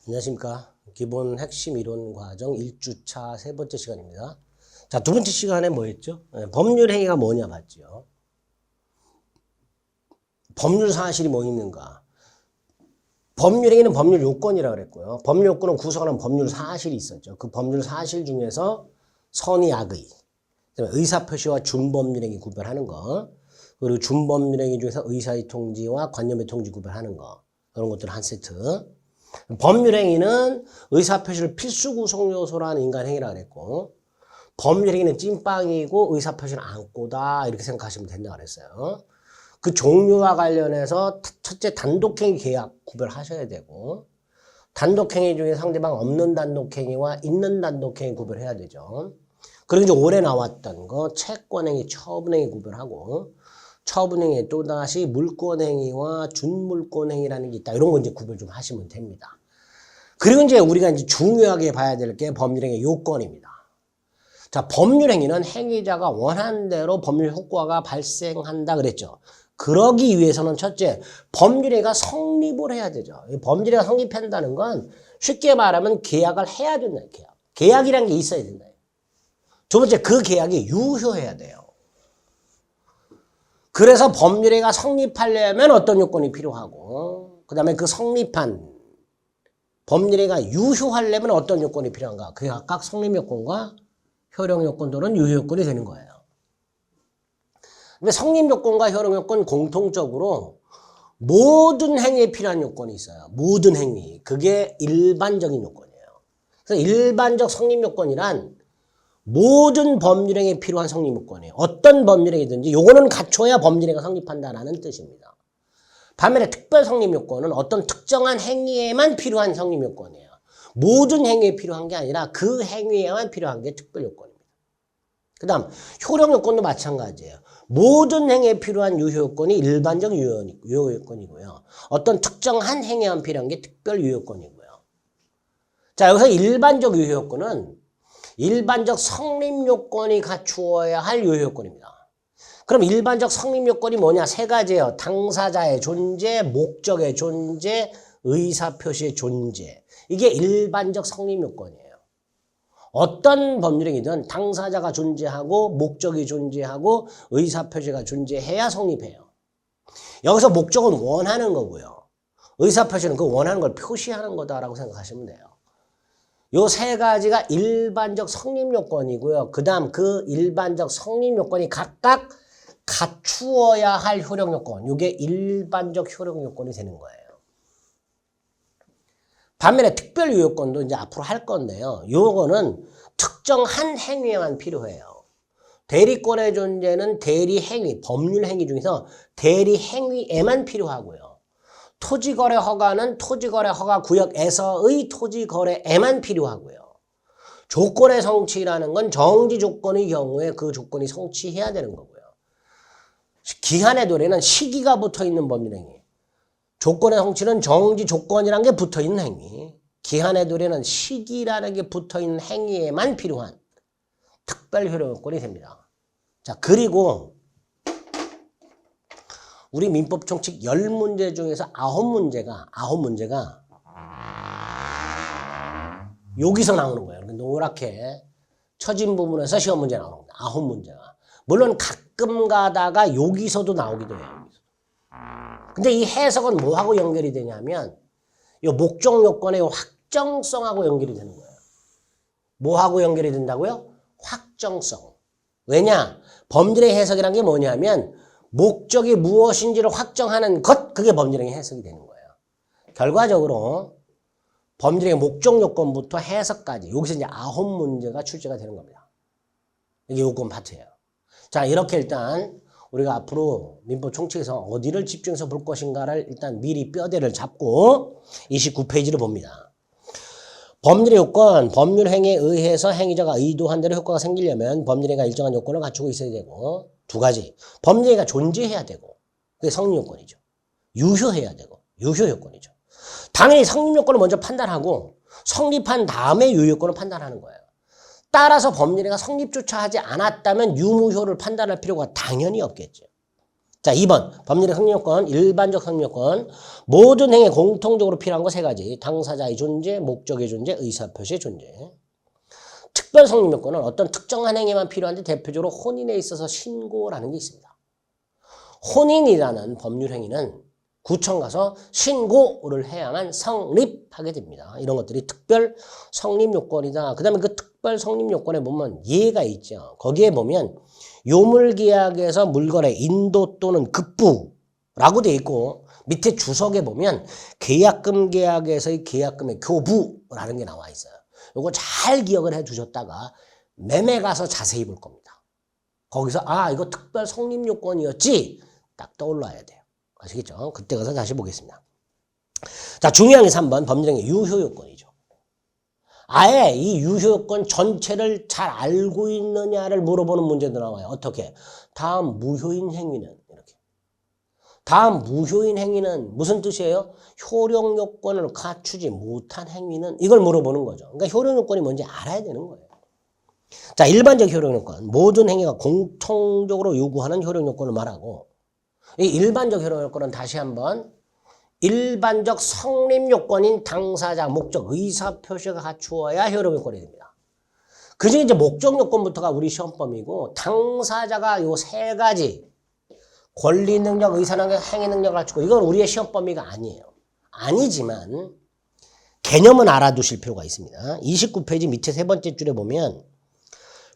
안녕하십니까. 기본 핵심 이론 과정 1주차 세 번째 시간입니다. 자, 두 번째 시간에 뭐 했죠? 법률 행위가 뭐냐 봤죠. 법률 사실이 뭐 있는가. 법률 행위는 법률 요건이라고 그랬고요. 법률 요건은 구성하는 법률 사실이 있었죠. 그 법률 사실 중에서 선의 악의, 의사표시와 준법률 행위 구별하는 거, 그리고 준법률 행위 중에서 의사의 통지와 관념의 통지 구별하는 거, 이런 것들 한 세트. 법률행위는 의사표시를 필수 구성 요소라는 인간행위라고 그랬고, 법률행위는 찐빵이고 의사표시는 안고다 이렇게 생각하시면 된다고 그랬어요. 그 종류와 관련해서 첫째 단독행위 계약 구별하셔야 되고, 단독행위 중에 상대방 없는 단독행위와 있는 단독행위 구별해야 되죠. 그리고 이제 올해 나왔던 거 채권행위, 처분행위 구별하고, 처분행위 또다시 물권행위와 준물권행위라는 게 있다. 이런 거 이제 구별 좀 하시면 됩니다. 그리고 이제 우리가 이제 중요하게 봐야 될 게 법률행위 요건입니다. 자, 법률행위는 행위자가 원하는 대로 법률 효과가 발생한다 그랬죠. 그러기 위해서는 첫째, 법률행위가 성립을 해야 되죠. 법률행위가 성립한다는 건 쉽게 말하면 계약을 해야 된다. 계약이라는 게 있어야 된다. 두 번째, 그 계약이 유효해야 돼요. 그래서 법률행위가 성립하려면 어떤 요건이 필요하고, 그 다음에 그 성립한 법률행위가 유효하려면 어떤 요건이 필요한가? 그게 각각 성립 요건과 효력 요건 또는 유효 요건이 되는 거예요. 근데 성립 요건과 효력 요건 공통적으로 모든 행위에 필요한 요건이 있어요. 모든 행위. 그게 일반적인 요건이에요. 그래서 일반적 성립 요건이란 모든 법률행위에 필요한 성립 요건이에요. 어떤 법률행위든지 요거는 갖춰야 법률행위가 성립한다라는 뜻입니다. 반면에 특별 성립 요건은 어떤 특정한 행위에만 필요한 성립 요건이에요. 모든 행위에 필요한 게 아니라 그 행위에만 필요한 게 특별 요건입니다. 그 다음 효력 요건도 마찬가지예요. 모든 행위에 필요한 유효 요건이 일반적 유효 요건이고요. 어떤 특정한 행위에만 필요한 게 특별 유효 요건이고요. 자, 여기서 일반적 유효 요건은 일반적 성립 요건이 갖추어야 할 유효 요건입니다. 그럼 일반적 성립 요건이 뭐냐? 세 가지예요. 당사자의 존재, 목적의 존재, 의사표시의 존재. 이게 일반적 성립 요건이에요. 어떤 법률행위든 당사자가 존재하고 목적이 존재하고 의사표시가 존재해야 성립해요. 여기서 목적은 원하는 거고요. 의사표시는 그 원하는 걸 표시하는 거다라고 생각하시면 돼요. 요 세 가지가 일반적 성립 요건이고요. 그 다음 그 일반적 성립 요건이 각각 갖추어야 할 효력 요건. 요게 일반적 효력 요건이 되는 거예요. 반면에 특별 유효 요건도 이제 앞으로 할 건데요. 요거는 특정한 행위에만 필요해요. 대리권의 존재는 대리 행위, 법률 행위 중에서 대리 행위에만 필요하고요. 토지거래 허가는 토지거래 허가 구역에서의 토지거래에만 필요하고요. 조건의 성취라는 건 정지 조건의 경우에 그 조건이 성취해야 되는 거고요. 기한의 도래는 시기가 붙어있는 법률행위. 조건의 성취는 정지 조건이라는 게 붙어있는 행위. 기한의 도래는 시기라는 게 붙어있는 행위에만 필요한 특별 효력 요건이 됩니다. 자, 그리고 우리 민법 총칙 10문제 중에서 9문제가 여기서 나오는 거예요. 노랗게 처진 부분에서 시험 문제 나오는 겁니다. 9문제가. 물론 가끔 가다가 여기서도 나오기도 해요. 근데 이 해석은 뭐하고 연결이 되냐면 이 목적 요건의 확정성하고 연결이 되는 거예요. 뭐하고 연결이 된다고요? 확정성. 왜냐? 법률의 해석이란 게 뭐냐면 목적이 무엇인지를 확정하는 것, 그게 법률의 해석이 되는 거예요. 결과적으로 법률의 목적 요건부터 해석까지 여기서 이제 9문제가 출제가 되는 겁니다. 이게 요건 파트예요. 자, 이렇게 일단 우리가 앞으로 민법 총칙에서 어디를 집중해서 볼 것인가를 일단 미리 뼈대를 잡고 29페이지를 봅니다. 법률의 요건, 법률 행위에 의해서 행위자가 의도한 대로 효과가 생기려면 법률행위가 일정한 요건을 갖추고 있어야 되고, 두 가지. 법률행위가 존재해야 되고, 그게 성립 요건이죠. 유효해야 되고, 유효 요건이죠. 당연히 성립 요건을 먼저 판단하고 성립한 다음에 유효 요건을 판단하는 거예요. 따라서 법률행위가 성립조차 하지 않았다면 유무효를 판단할 필요가 당연히 없겠죠. 자, 2번 법률의 성립요건, 일반적 성립요건. 모든 행위에 공통적으로 필요한 거 세 가지. 당사자의 존재, 목적의 존재, 의사표시의 존재. 특별 성립요건은 어떤 특정한 행위만 필요한데 대표적으로 혼인에 있어서 신고라는 게 있습니다. 혼인이라는 법률 행위는 구청 가서 신고를 해야만 성립하게 됩니다. 이런 것들이 특별 성립요건이다. 그 다음에 그 특별 성립요건에 보면 예가 있죠. 거기에 보면 요물계약에서 물건의 인도 또는 급부라고 돼 있고 밑에 주석에 보면 계약금 계약에서의 계약금의 교부라는 게 나와 있어요. 요거 잘 기억을 해 두셨다가 매매 가서 자세히 볼 겁니다. 거기서 아 이거 특별 성립요건이었지 딱 떠올라야 돼요. 아시겠죠? 그때 가서 다시 보겠습니다. 자, 중요한 게 3번 법률행위 유효요건이죠. 아예 이 유효요건 전체를 잘 알고 있느냐를 물어보는 문제도 나와요. 어떻게? 다음 무효인 행위는 이렇게. 다음 무효인 행위는 무슨 뜻이에요? 효력요건을 갖추지 못한 행위는 이걸 물어보는 거죠. 그러니까 효력요건이 뭔지 알아야 되는 거예요. 자, 일반적 효력요건. 모든 행위가 공통적으로 요구하는 효력요건을 말하고 이 일반적 효력요건은 다시 한번 일반적 성립요건인 당사자, 목적, 의사표시가 갖추어야 효력요건이 됩니다. 그중에 이제 목적요건부터가 우리 시험범위고 당사자가 요 세 가지 권리능력, 의사능력, 행위능력을 갖추고 이건 우리의 시험범위가 아니에요. 아니지만 개념은 알아두실 필요가 있습니다. 29페이지 밑에 세 번째 줄에 보면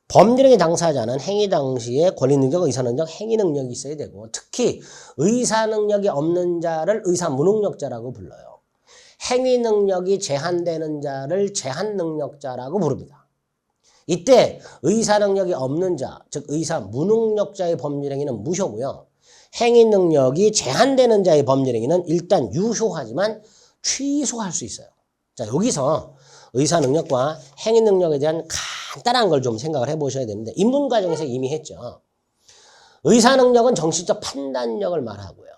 법률행위 당사자는 행위 당시에 권리능력, 의사능력, 행위능력이 있어야 되고 특히 의사능력이 없는 자를 의사무능력자라고 불러요. 행위능력이 제한되는 자를 제한능력자라고 부릅니다. 이때 의사능력이 없는 자, 즉 의사무능력자의 법률행위는 무효고요. 행위능력이 제한되는 자의 법률행위는 일단 유효하지만 취소할 수 있어요. 자, 여기서 의사능력과 행위능력에 대한 간단한 걸 좀 생각을 해보셔야 되는데 입문과정에서 이미 했죠. 의사능력은 정신적 판단력을 말하고요.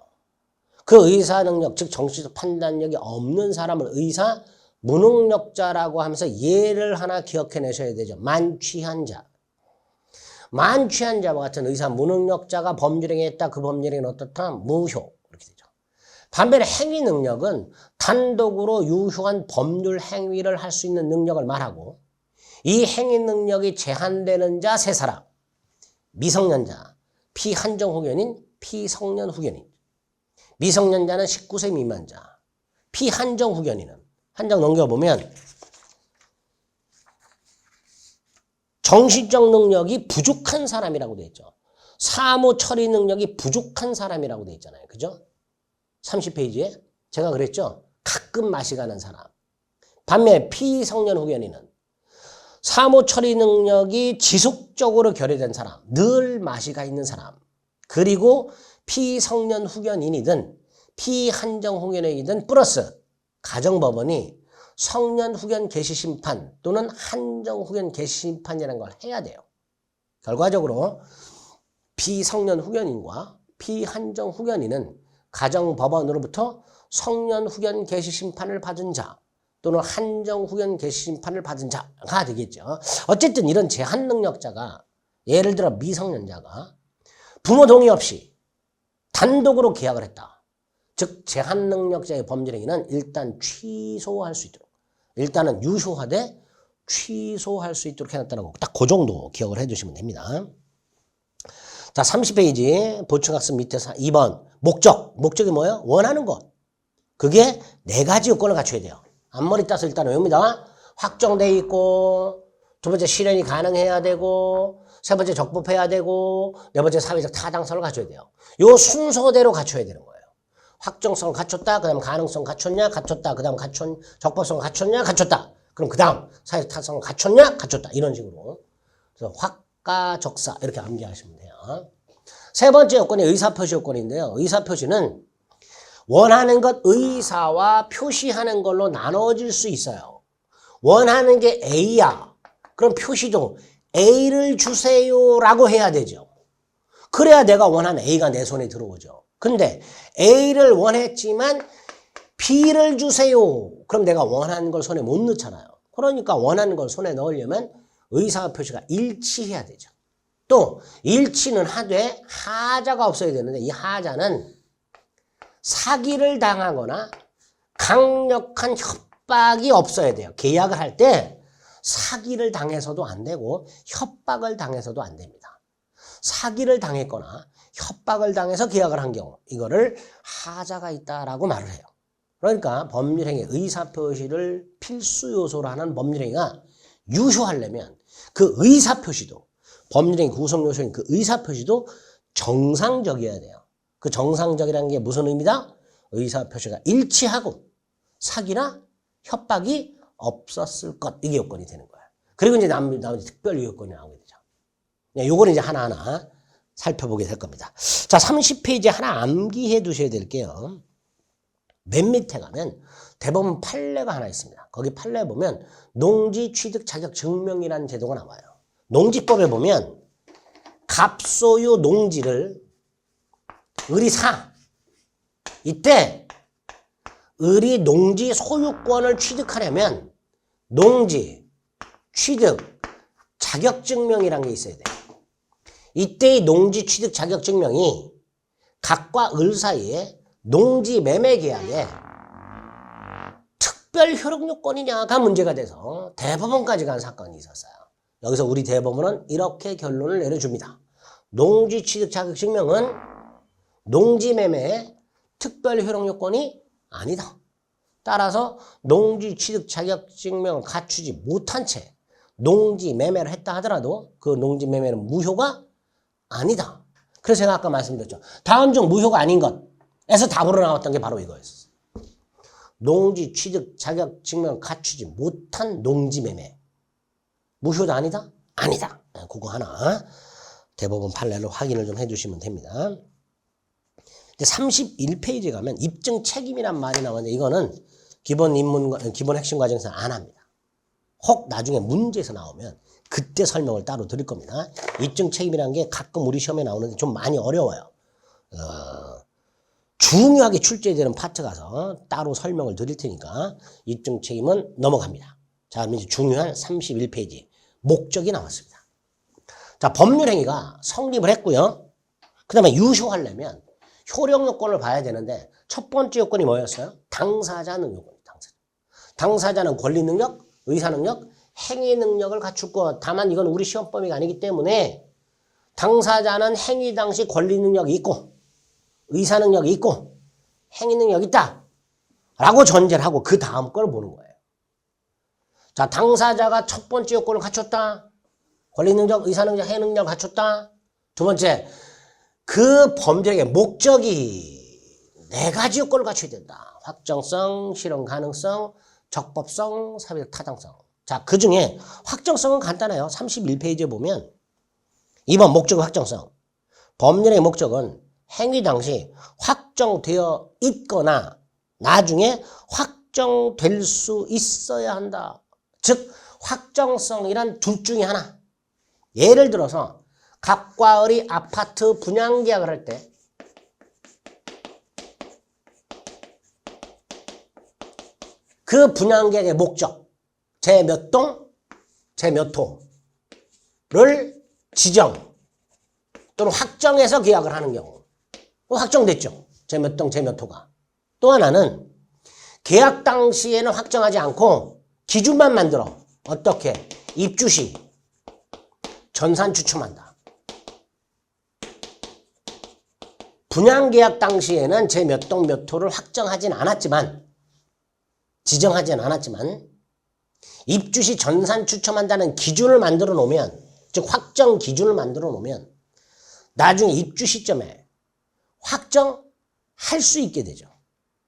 그 의사능력, 즉 정신적 판단력이 없는 사람을 의사무능력자라고 하면서 예를 하나 기억해내셔야 되죠. 만취한 자. 만취한 자와 같은 의사무능력자가 법률행위했다. 그 법률행위는 어떻다? 무효. 이렇게 되죠. 반면에 행위능력은 단독으로 유효한 법률 행위를 할 수 있는 능력을 말하고 이 행위 능력이 제한되는 자 세 사람, 미성년자, 피한정 후견인, 피성년 후견인. 미성년자는 19세 미만자, 피한정 후견인은 한 장 넘겨보면 정신적 능력이 부족한 사람이라고 되어 있죠. 사무 처리 능력이 부족한 사람이라고 되어 있잖아요. 그죠? 30페이지에 제가 그랬죠. 가끔 맛이 가는 사람. 반면에 피성년 후견인은 사무 처리 능력이 지속적으로 결여된 사람, 늘 맛이 가 있는 사람, 그리고 피성년 후견인이든 피한정 후견인이든 플러스 가정법원이 성년 후견 개시 심판 또는 한정 후견 개시 심판이라는 걸 해야 돼요. 결과적으로 피성년 후견인과 피한정 후견인은 가정법원으로부터 성년 후견 개시 심판을 받은 자 또는 한정 후견 개시 심판을 받은 자가 되겠죠. 어쨌든 이런 제한 능력자가 예를 들어 미성년자가 부모 동의 없이 단독으로 계약을 했다. 즉 제한 능력자의 법률행위는 일단 취소할 수 있도록 일단은 유효하되 취소할 수 있도록 해놨다는 거 딱 그 정도 기억을 해주시면 됩니다. 자 30페이지 보충학습 밑에서 2번 목적이 뭐예요? 원하는 것. 그게 네 가지 요건을 갖춰야 돼요. 앞머리 따서 일단 외웁니다. 확정돼 있고 두 번째 실현이 가능해야 되고 세 번째 적법해야 되고 네 번째 사회적 타당성을 갖춰야 돼요. 요 순서대로 갖춰야 되는 거예요. 확정성을 갖췄다. 그 다음 가능성 갖췄냐? 갖췄다. 그 다음 적법성을 갖췄냐? 갖췄다. 그럼 그 다음 사회적 타당성을 갖췄냐? 갖췄다. 이런 식으로. 그래서 확가적사 이렇게 암기하시면 돼요. 세 번째 요건이 의사표시 요건인데요. 의사표시는 원하는 것 의사와 표시하는 걸로 나눠질 수 있어요. 원하는 게 A야. 그럼 표시도 A를 주세요라고 해야 되죠. 그래야 내가 원하는 A가 내 손에 들어오죠. 근데 A를 원했지만 B를 주세요. 그럼 내가 원하는 걸 손에 못 넣잖아요. 그러니까 원하는 걸 손에 넣으려면 의사 표시가 일치해야 되죠. 또 일치는 하되 하자가 없어야 되는데 이 하자는 사기를 당하거나 강력한 협박이 없어야 돼요. 계약을 할 때 사기를 당해서도 안 되고 협박을 당해서도 안 됩니다. 사기를 당했거나 협박을 당해서 계약을 한 경우 이거를 하자가 있다라고 말을 해요. 그러니까 법률행위 의사표시를 필수 요소로 하는 법률행위가 유효하려면 그 의사표시도 법률행위 구성 요소인 그 의사표시도 정상적이어야 돼요. 그 정상적이라는 게 무슨 의미다? 의사표시가 일치하고 사기나 협박이 없었을 것. 이게 요건이 되는 거예요. 그리고 이제 나머지 특별 요건이 나오게 되죠. 요거는 이제 하나하나 살펴보게 될 겁니다. 자, 30페이지에 하나 암기해 두셔야 될게요. 맨 밑에 가면 대법원 판례가 하나 있습니다. 거기 판례 보면 농지 취득 자격 증명이라는 제도가 나와요. 농지법에 보면 갑소유 농지를 을이 사. 이때 을이 농지 소유권을 취득하려면 농지 취득 자격 증명이라는 게 있어야 돼요. 이때의 농지 취득 자격 증명이 갑과 을 사이에 농지 매매 계약에 특별 효력 요건이냐가 문제가 돼서 대법원까지 간 사건이 있었어요. 여기서 우리 대법원은 이렇게 결론을 내려줍니다. 농지 취득 자격 증명은 농지 매매의 특별 효력 요건이 아니다. 따라서 농지 취득 자격 증명을 갖추지 못한 채 농지 매매를 했다 하더라도 그 농지 매매는 무효가 아니다. 그래서 제가 아까 말씀드렸죠. 다음 중 무효가 아닌 것에서 답으로 나왔던 게 바로 이거였어요. 농지 취득 자격 증명을 갖추지 못한 농지 매매. 무효도 아니다? 아니다. 그거 하나 대법원 판례를 확인을 좀 해주시면 됩니다. 31페이지에 가면 입증 책임이란 말이 나오는데 이거는 기본 핵심 과정에서 안 합니다. 혹 나중에 문제에서 나오면 그때 설명을 따로 드릴 겁니다. 입증 책임이라는 게 가끔 우리 시험에 나오는데 좀 많이 어려워요. 중요하게 출제되는 파트 가서 따로 설명을 드릴 테니까 입증 책임은 넘어갑니다. 자, 그럼 이제 중요한 31페이지 목적이 나왔습니다. 자, 법률행위가 성립을 했고요. 그 다음에 유효하려면 효력 요건을 봐야 되는데 첫 번째 요건이 뭐였어요? 당사자 능력입니다. 당사자는 권리 능력, 의사 능력, 행위 능력을 갖출 것. 다만 이건 우리 시험 범위가 아니기 때문에 당사자는 행위 당시 권리 능력이 있고 의사 능력이 있고 행위 능력이 있다 라고 전제를 하고 그 다음 걸 보는 거예요. 자, 당사자가 첫 번째 요건을 갖췄다. 권리 능력, 의사 능력, 행위 능력을 갖췄다. 두 번째, 그 범죄의 목적이 4가지 요건을 갖춰야 된다. 확정성, 실현 가능성, 적법성, 사회적 타당성. 자, 그 중에 확정성은 간단해요. 31페이지에 보면 2번 목적 확정성. 법률의 목적은 행위 당시 확정되어 있거나 나중에 확정될 수 있어야 한다. 즉 확정성이란 둘 중에 하나. 예를 들어서 갑과 을이 아파트 분양 계약을 할 때 그 분양 계약의 목적 제 몇 동, 제 몇 호를 지정 또는 확정해서 계약을 하는 경우 확정됐죠. 제 몇 동, 제 몇 호가. 또 하나는 계약 당시에는 확정하지 않고 기준만 만들어. 어떻게? 입주 시 전산 추첨한다. 분양계약 당시에는 제 몇 동 몇 호를 확정하진 않았지만 지정하진 않았지만 입주 시 전산 추첨한다는 기준을 만들어 놓으면 즉 확정 기준을 만들어 놓으면 나중에 입주 시점에 확정할 수 있게 되죠.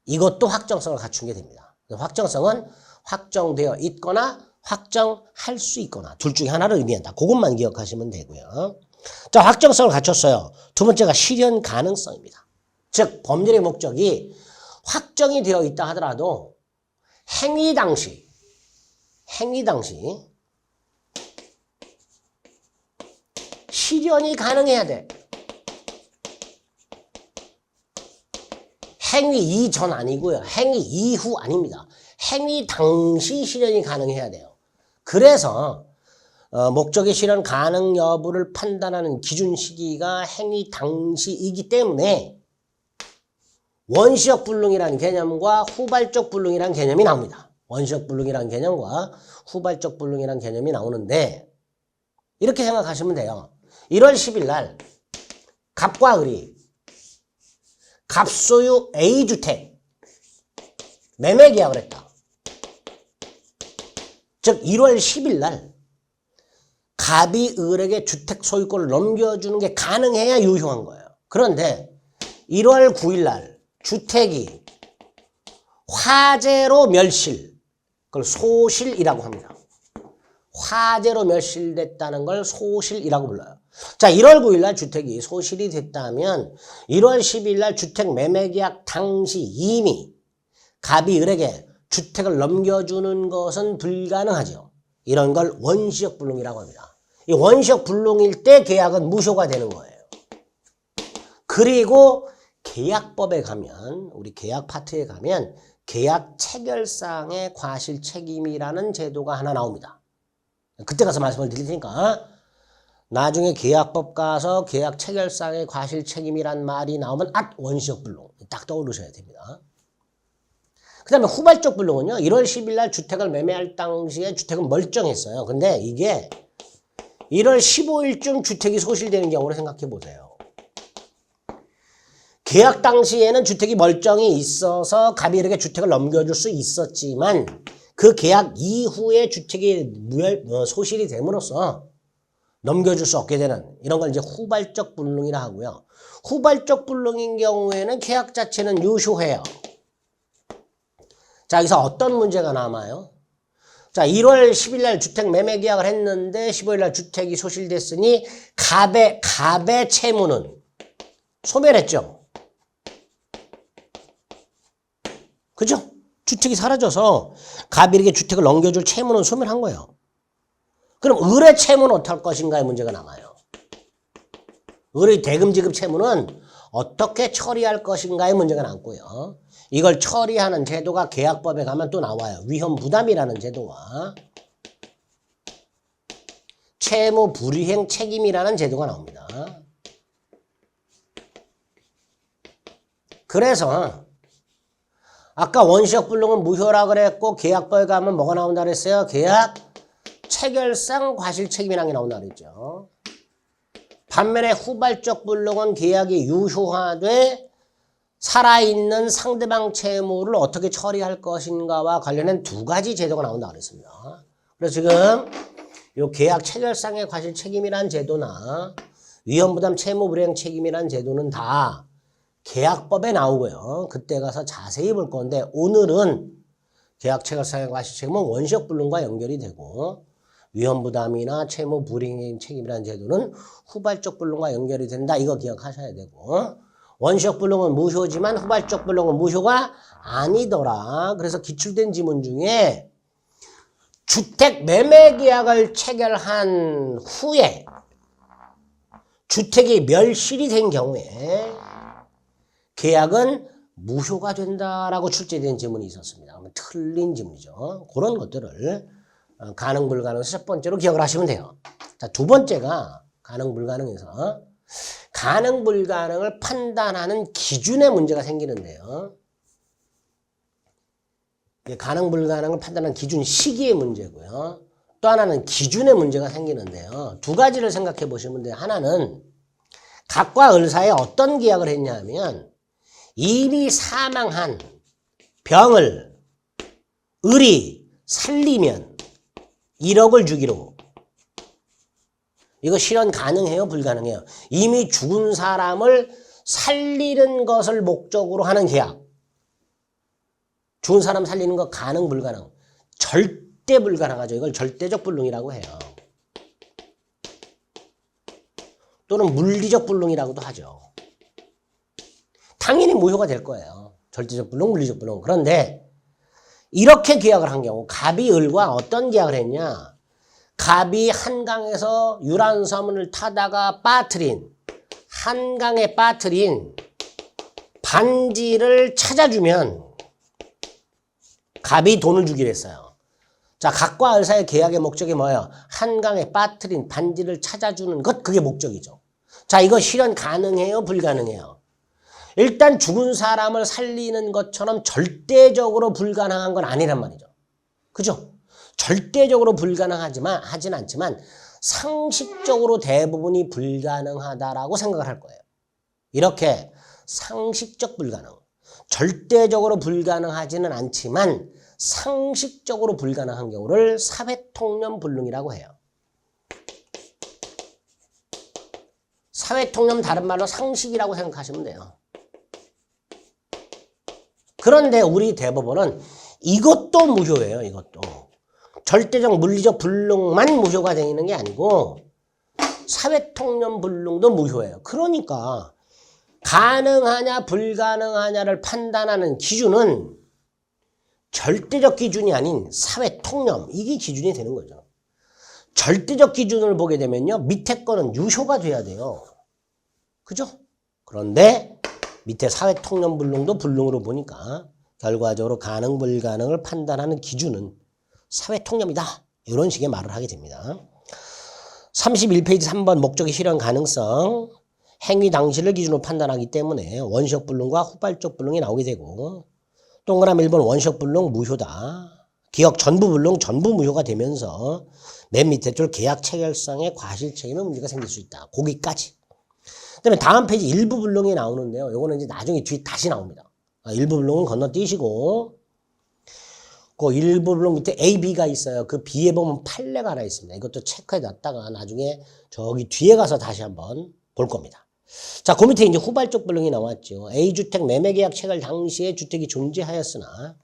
이것도 확정성을 갖춘 게 됩니다. 확정성은 확정되어 있거나 확정할 수 있거나 둘 중에 하나를 의미한다. 그것만 기억하시면 되고요. 자, 확정성을 갖췄어요. 두 번째가 실현 가능성입니다. 즉 법률의 목적이 확정이 되어 있다 하더라도 행위 당시 실현이 가능해야 돼. 행위 이전 아니고요. 행위 이후 아닙니다. 행위 당시 실현이 가능해야 돼요. 그래서 목적의 실현 가능 여부를 판단하는 기준 시기가 행위 당시이기 때문에 원시적 불능이라는 개념과 후발적 불능이라는 개념이 나옵니다. 원시적 불능이라는 개념과 후발적 불능이라는 개념이 나오는데 이렇게 생각하시면 돼요. 1월 10일 날 갑과 을이 갑소유 A주택 매매 계약을 했다. 즉 1월 10일 날 갑이 을에게 주택 소유권을 넘겨주는 게 가능해야 유효한 거예요. 그런데 1월 9일 날 주택이 화재로 멸실, 그걸 소실이라고 합니다. 화재로 멸실됐다는 걸 소실이라고 불러요. 자, 1월 9일 날 주택이 소실이 됐다면 1월 10일 날 주택 매매계약 당시 이미 갑이 을에게 주택을 넘겨주는 것은 불가능하죠. 이런 걸 원시적 불능이라고 합니다. 이 원시적 불능일 때 계약은 무효가 되는 거예요. 그리고 계약법에 가면, 우리 계약 파트에 가면 계약 체결상의 과실 책임이라는 제도가 하나 나옵니다. 그때 가서 말씀을 드릴 테니까 나중에 계약법 가서 계약 체결상의 과실 책임이란 말이 나오면 원시적 불능 딱 떠오르셔야 됩니다. 그 다음에 후발적 불능은요. 1월 10일 날 주택을 매매할 당시에 주택은 멀쩡했어요. 근데 이게 1월 15일쯤 주택이 소실되는 경우를 생각해 보세요. 계약 당시에는 주택이 멀쩡히 있어서 갑이 이렇게 주택을 넘겨줄 수 있었지만 그 계약 이후에 주택이 소실이 됨으로써 넘겨줄 수 없게 되는 이런 걸 이제 후발적 불능이라 하고요. 후발적 불능인 경우에는 계약 자체는 유효해요. 자, 여기서 어떤 문제가 남아요? 자, 1월 10일 날 주택 매매 계약을 했는데 15일 날 주택이 소실됐으니 갑의 채무는 소멸했죠. 그죠? 주택이 사라져서 갑이 이렇게 주택을 넘겨줄 채무는 소멸한 거예요. 그럼 을의 채무는 어떻게 할 것인가의 문제가 남아요. 을의 대금 지급 채무는 어떻게 처리할 것인가의 문제가 남고요. 이걸 처리하는 제도가 계약법에 가면 또 나와요. 위험부담이라는 제도와 채무 불이행 책임이라는 제도가 나옵니다. 그래서 아까 원시적 불능은 무효라 그랬고 계약법에 가면 뭐가 나온다 그랬어요? 계약 체결상 과실 책임이라는 게 나온다 그랬죠. 반면에 후발적 불능은 계약이 유효화돼 살아있는 상대방 채무를 어떻게 처리할 것인가와 관련된 두 가지 제도가 나온다 그랬습니다. 그래서 지금 이 계약 체결상의 과실 책임이라는 제도나 위험부담 채무 불이행 책임이라는 제도는 다 계약법에 나오고요. 그때 가서 자세히 볼 건데 오늘은 계약 체결상의 과실 책임은 원시적 불능과 연결이 되고 위험부담이나 채무 불이행 책임이라는 제도는 후발적 불능과 연결이 된다. 이거 기억하셔야 되고 원시적 불능은 무효지만 후발적 불능은 무효가 아니더라. 그래서 기출된 지문 중에 주택 매매 계약을 체결한 후에 주택이 멸실이 된 경우에 계약은 무효가 된다라고 출제된 지문이 있었습니다. 틀린 지문이죠. 그런 것들을 가능 불가능에서 첫 번째로 기억을 하시면 돼요. 자, 두 번째가 가능 불가능에서 가능 불가능을 판단하는 기준의 문제가 생기는데요. 가능 불가능을 판단하는 기준 시기의 문제고요. 또 하나는 기준의 문제가 생기는데요. 두 가지를 생각해 보시면 돼요. 하나는 갑과 을 사이에 어떤 계약을 했냐면 이미 사망한 병을 을이 살리면 1억을 주기로. 이거 실현 가능해요? 불가능해요? 이미 죽은 사람을 살리는 것을 목적으로 하는 계약. 죽은 사람 살리는 거 가능 불가능? 절대 불가능하죠. 이걸 절대적 불능이라고 해요. 또는 물리적 불능이라고도 하죠. 당연히 무효가 될 거예요. 절대적 불능, 물리적 불능. 그런데 이렇게 계약을 한 경우 갑이 을과 어떤 계약을 했냐? 갑이 한강에서 유람선을 타다가 한강에 빠뜨린 반지를 찾아주면 갑이 돈을 주기로 했어요. 자, 각과 을 사이의 계약의 목적이 뭐예요? 한강에 빠뜨린 반지를 찾아주는 것, 그게 목적이죠. 자, 이거 실현 가능해요? 불가능해요? 일단 죽은 사람을 살리는 것처럼 절대적으로 불가능한 건 아니란 말이죠. 그죠? 절대적으로 하진 않지만 상식적으로 대부분이 불가능하다라고 생각을 할 거예요. 이렇게 상식적 불가능. 절대적으로 불가능하지는 않지만 상식적으로 불가능한 경우를 사회통념 불능이라고 해요. 사회통념 다른 말로 상식이라고 생각하시면 돼요. 그런데 우리 대법원은 이것도 무효예요. 이것도. 절대적 물리적 불능만 무효가 되는 게 아니고 사회통념 불능도 무효예요. 그러니까 가능하냐 불가능하냐를 판단하는 기준은 절대적 기준이 아닌 사회통념, 이게 기준이 되는 거죠. 절대적 기준을 보게 되면요, 밑에 거는 유효가 돼야 돼요. 그죠? 그런데 밑에 사회통념 불능도 불능으로 보니까 결과적으로 가능 불가능을 판단하는 기준은 사회통념이다. 이런 식의 말을 하게 됩니다. 31페이지 3번 목적의 실현 가능성. 행위 당시를 기준으로 판단하기 때문에 원시적 불능과 후발적 불능이 나오게 되고, 동그라미 1번 원시적 불능 무효다. 기억 전부 불능 전부 무효가 되면서 맨 밑에 줄 계약 체결성의 과실책임의 문제가 생길 수 있다. 거기까지. 그다음에 다음 페이지 일부 불능이 나오는데요. 요거는 이제 나중에 뒤에 다시 나옵니다. 일부 불능은 건너뛰시고, 그 일부 불능 밑에 A, B가 있어요. 그 B에 보면 판례가 하나 있습니다. 이것도 체크해 놨다가 나중에 저기 뒤에 가서 다시 한번 볼 겁니다. 자, 그 밑에 이제 후발적 불능이 나왔죠. A주택 매매계약 체결 당시에 주택이 존재하였으나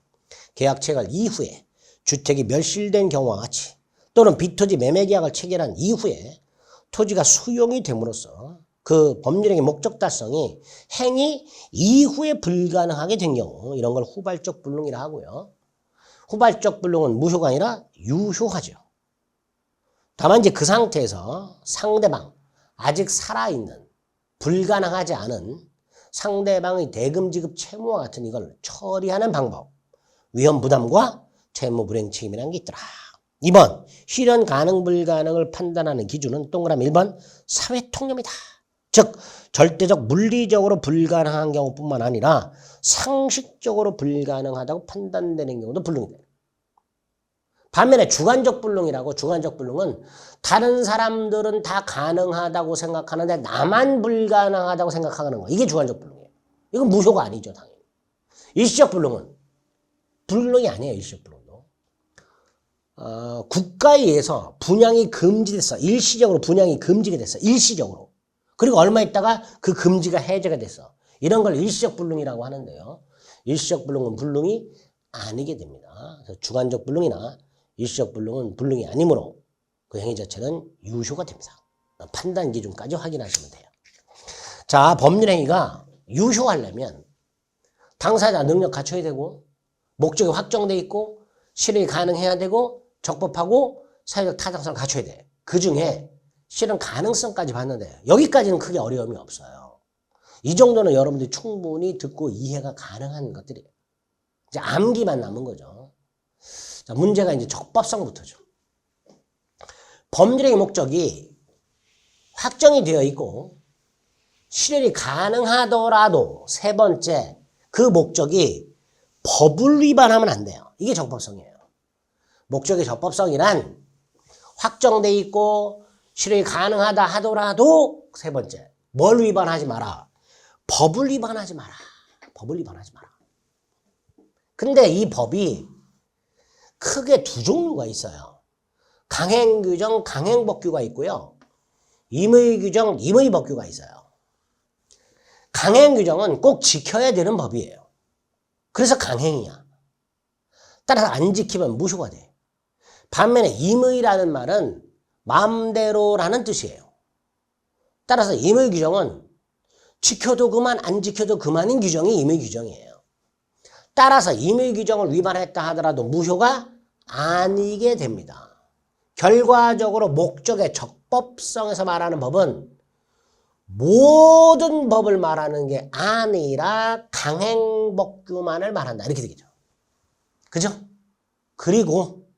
계약 체결 이후에 주택이 멸실된 경우와 같이, 또는 B토지 매매계약을 체결한 이후에 토지가 수용이 됨으로써 그 법률행위 목적 달성이 행위 이후에 불가능하게 된 경우, 이런 걸 후발적 불능이라 하고요. 후발적 불능은 무효가 아니라 유효하죠. 다만 이제 그 상태에서 상대방, 아직 살아있는, 불가능하지 않은 상대방의 대금 지급 채무와 같은 이걸 처리하는 방법, 위험 부담과 채무 불이행 책임이라는 게 있더라. 2번 실현 가능 불가능을 판단하는 기준은 동그라미 1번 사회통념이다. 즉 절대적 물리적으로 불가능한 경우뿐만 아니라 상식적으로 불가능하다고 판단되는 경우도 불능이다. 반면에 주관적 불능이라고, 주관적 불능은 다른 사람들은 다 가능하다고 생각하는데 나만 불가능하다고 생각하는 거, 이게 주관적 불능이에요. 이건 무효가 아니죠, 당연히. 일시적 불능은 불능이 아니에요. 일시적 불능도 국가에 의해서 분양이 금지됐어. 일시적으로 분양이 금지가 됐어. 일시적으로. 그리고 얼마 있다가 그 금지가 해제가 됐어. 이런 걸 일시적 불능이라고 하는데요. 일시적 불능은 불능이 아니게 됩니다. 그래서 주관적 불능이나 일시적 불능은 불능이 아니므로 그 행위 자체는 유효가 됩니다. 판단 기준까지 확인하시면 돼요. 자, 법률행위가 유효하려면 당사자 능력 갖춰야 되고, 목적이 확정돼 있고, 실현이 가능해야 되고, 적법하고 사회적 타당성을 갖춰야 돼. 그 중에 실현 가능성까지 봤는데 여기까지는 크게 어려움이 없어요. 이 정도는 여러분들이 충분히 듣고 이해가 가능한 것들이에요. 이제 암기만 남은 거죠. 자, 문제가 이제 적법성부터죠. 법률행위 목적이 확정이 되어 있고 실현이 가능하더라도, 세 번째, 그 목적이 법을 위반하면 안 돼요. 이게 적법성이에요. 목적의 적법성이란 확정돼 있고 실현이 가능하다 하더라도, 세 번째, 뭘 위반하지 마라? 법을 위반하지 마라. 법을 위반하지 마라. 근데 이 법이 크게 두 종류가 있어요. 강행규정, 강행법규가 있고요. 임의규정, 임의법규가 있어요. 강행규정은 꼭 지켜야 되는 법이에요. 그래서 강행이야. 따라서 안 지키면 무효가 돼. 반면에 임의라는 말은 마음대로라는 뜻이에요. 따라서 임의규정은 지켜도 그만, 안 지켜도 그만인 규정이 임의규정이에요. 따라서 임의규정을 위반했다 하더라도 무효가 아니게 됩니다. 결과적으로 목적의 적법성에서 말하는 법은 모든 법을 말하는 게 아니라 강행법규만을 말한다. 이렇게 되겠죠. 그죠? 그리고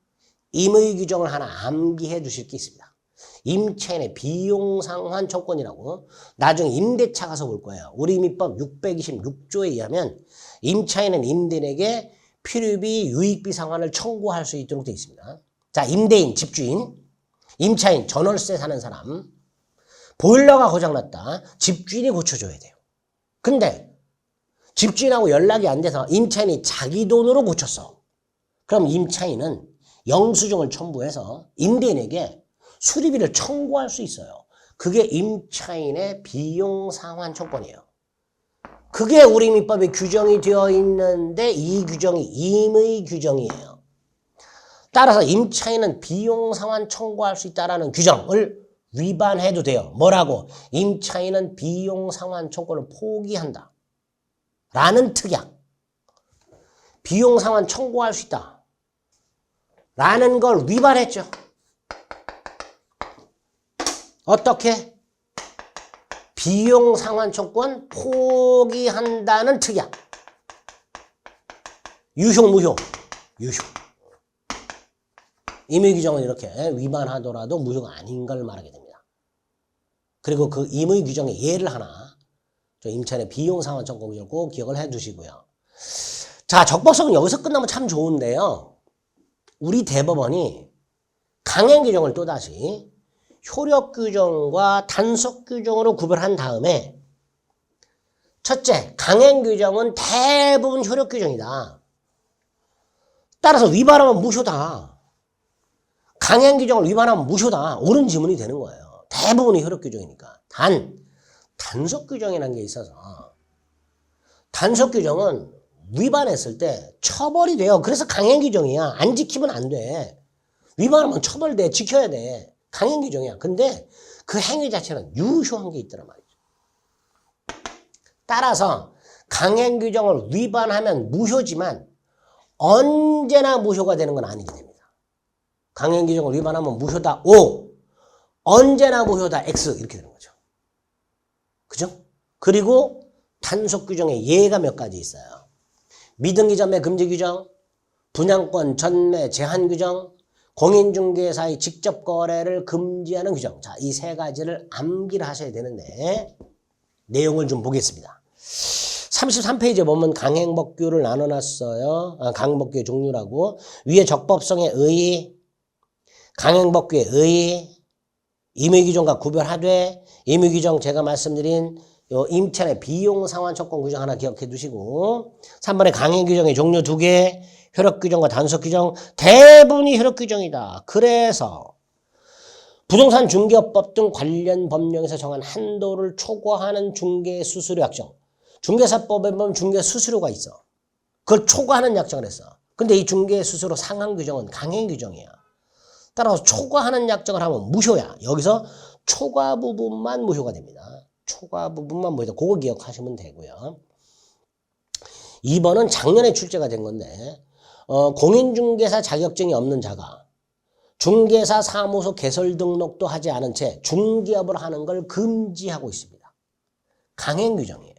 임의 규정을 하나 암기해 주실 게 있습니다. 임차인의 비용상환 청구권이라고 나중에 임대차 가서 볼 거예요. 우리 민법 626조에 의하면 임차인은 임대인에게 필요비, 유익비 상환을 청구할 수 있도록 되어 있습니다. 자, 임대인, 집주인, 임차인, 전월세 사는 사람, 보일러가 고장났다. 집주인이 고쳐줘야 돼요. 근데 집주인하고 연락이 안 돼서 임차인이 자기 돈으로 고쳤어. 그럼 임차인은 영수증을 첨부해서 임대인에게 수리비를 청구할 수 있어요. 그게 임차인의 비용상환 청구권이에요. 그게 우리 민법에 규정이 되어 있는데 이 규정이 임의 규정이에요. 따라서 임차인은 비용상환 청구할 수 있다는 규정을 위반해도 돼요. 뭐라고? 임차인은 비용상환 청구를 포기한다. 라는 특약. 비용상환 청구할 수 있다. 라는 걸 위반했죠. 어떻게? 비용상환 청구권 포기한다는 특약. 유효, 무효? 유효. 임의 규정은 이렇게 위반하더라도 무효가 아닌 걸 말하게 됩니다. 그리고 그 임의 규정의 예를 하나, 임차인의 비용상환 청구 규정을 꼭 기억을 해 두시고요. 자, 적법성은 여기서 끝나면 참 좋은데요. 우리 대법원이 강행 규정을 또다시 효력 규정과 단속 규정으로 구별한 다음에 첫째, 강행 규정은 대부분 효력 규정이다. 따라서 위반하면 무효다. 강행 규정을 위반하면 무효다. 옳은 지문이 되는 거예요. 대부분이 효력 규정이니까. 단속 규정이라는 게 있어서 단속 규정은 위반했을 때 처벌이 돼요. 그래서 강행 규정이야. 안 지키면 안 돼. 위반하면 처벌돼. 지켜야 돼. 강행 규정이야. 근데 그 행위 자체는 유효한 게 있더란 말이죠. 따라서 강행 규정을 위반하면 무효지만 언제나 무효가 되는 건 아니게 됩니다. 강행 규정을 위반하면 무효다 O, 언제나 무효다 X 이렇게 되는 거죠. 그죠? 그리고 단속 규정에 예가 몇 가지 있어요. 미등기 전매 금지 규정, 분양권 전매 제한 규정, 공인중개사의 직접 거래를 금지하는 규정. 자, 이 세 가지를 암기를 하셔야 되는데 내용을 좀 보겠습니다. 33페이지에 보면 강행법규를 나눠놨어요. 강행법규의 종류라고. 위에 적법성에 의의, 강행법규에 의의, 임의규정과 구별하되, 임의규정 제가 말씀드린 요 임차인의 비용상환 청구권 규정 하나 기억해 두시고, 3번에 강행규정의 종류 2개, 효력규정과 단속규정, 대부분이 효력규정이다. 그래서 부동산 중개업법 등 관련 법령에서 정한 한도를 초과하는 중개수수료 약정, 중개사법에 보면 중개수수료가 있어. 그걸 초과하는 약정을 했어. 근데 이 중개수수료 상한 규정은 강행 규정이야. 따라서 초과하는 약정을 하면 무효야. 여기서 초과 부분만 무효가 됩니다. 초과 부분만 무효다. 그거 기억하시면 되고요. 2번은 작년에 출제가 된 건데 공인중개사 자격증이 없는 자가 중개사 사무소 개설 등록도 하지 않은 채 중개업을 하는 걸 금지하고 있습니다. 강행 규정이에요.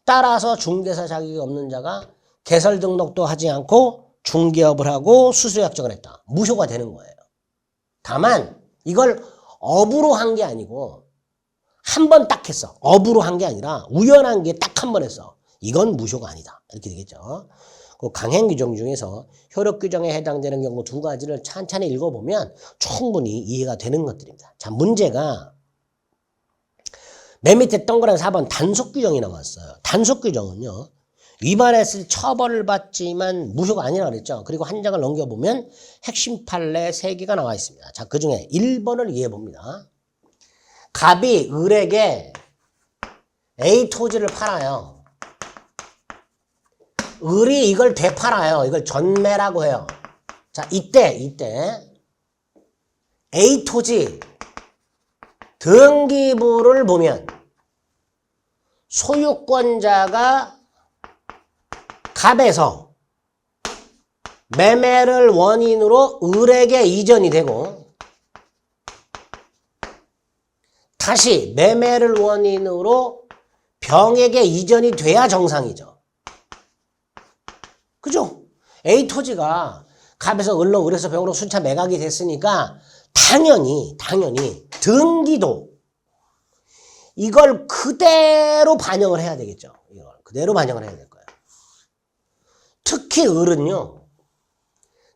따라서 중개사 자격이 없는 자가 개설 등록도 하지 않고 중개업을 하고 수수료 약정을 했다. 무효가 되는 거예요. 다만 이걸 업으로 한 게 아니고 한 번 딱 했어. 업으로 한 게 아니라 우연한 게 딱 한 번 했어. 이건 무효가 아니다. 이렇게 되겠죠. 그 강행 규정 중에서 효력 규정에 해당되는 경우 2가지를 찬찬히 읽어보면 충분히 이해가 되는 것들입니다. 자, 문제가 맨 밑에 동그란 4번 단속 규정이 나왔어요. 단속 규정은요, 위반했을 때 처벌을 받지만 무효가 아니라 그랬죠. 그리고 한 장을 넘겨보면 핵심 판례 3개가 나와 있습니다. 자, 그 중에 1번을 이해해 봅니다. 갑이 을에게 A 토지를 팔아요. 을이 이걸 되팔아요. 이걸 전매라고 해요. 자, 이때 A 토지 등기부를 보면 소유권자가 갑에서 매매를 원인으로 을에게 이전이 되고 다시 매매를 원인으로 병에게 이전이 돼야 정상이죠. 그죠? A 토지가 갑에서 을로 을에서 병으로 순차 매각이 됐으니까 당연히 등기도 이걸 그대로 반영을 해야 되겠죠. 이걸 그대로 반영을 해야 될 거예요. 특히 을은요.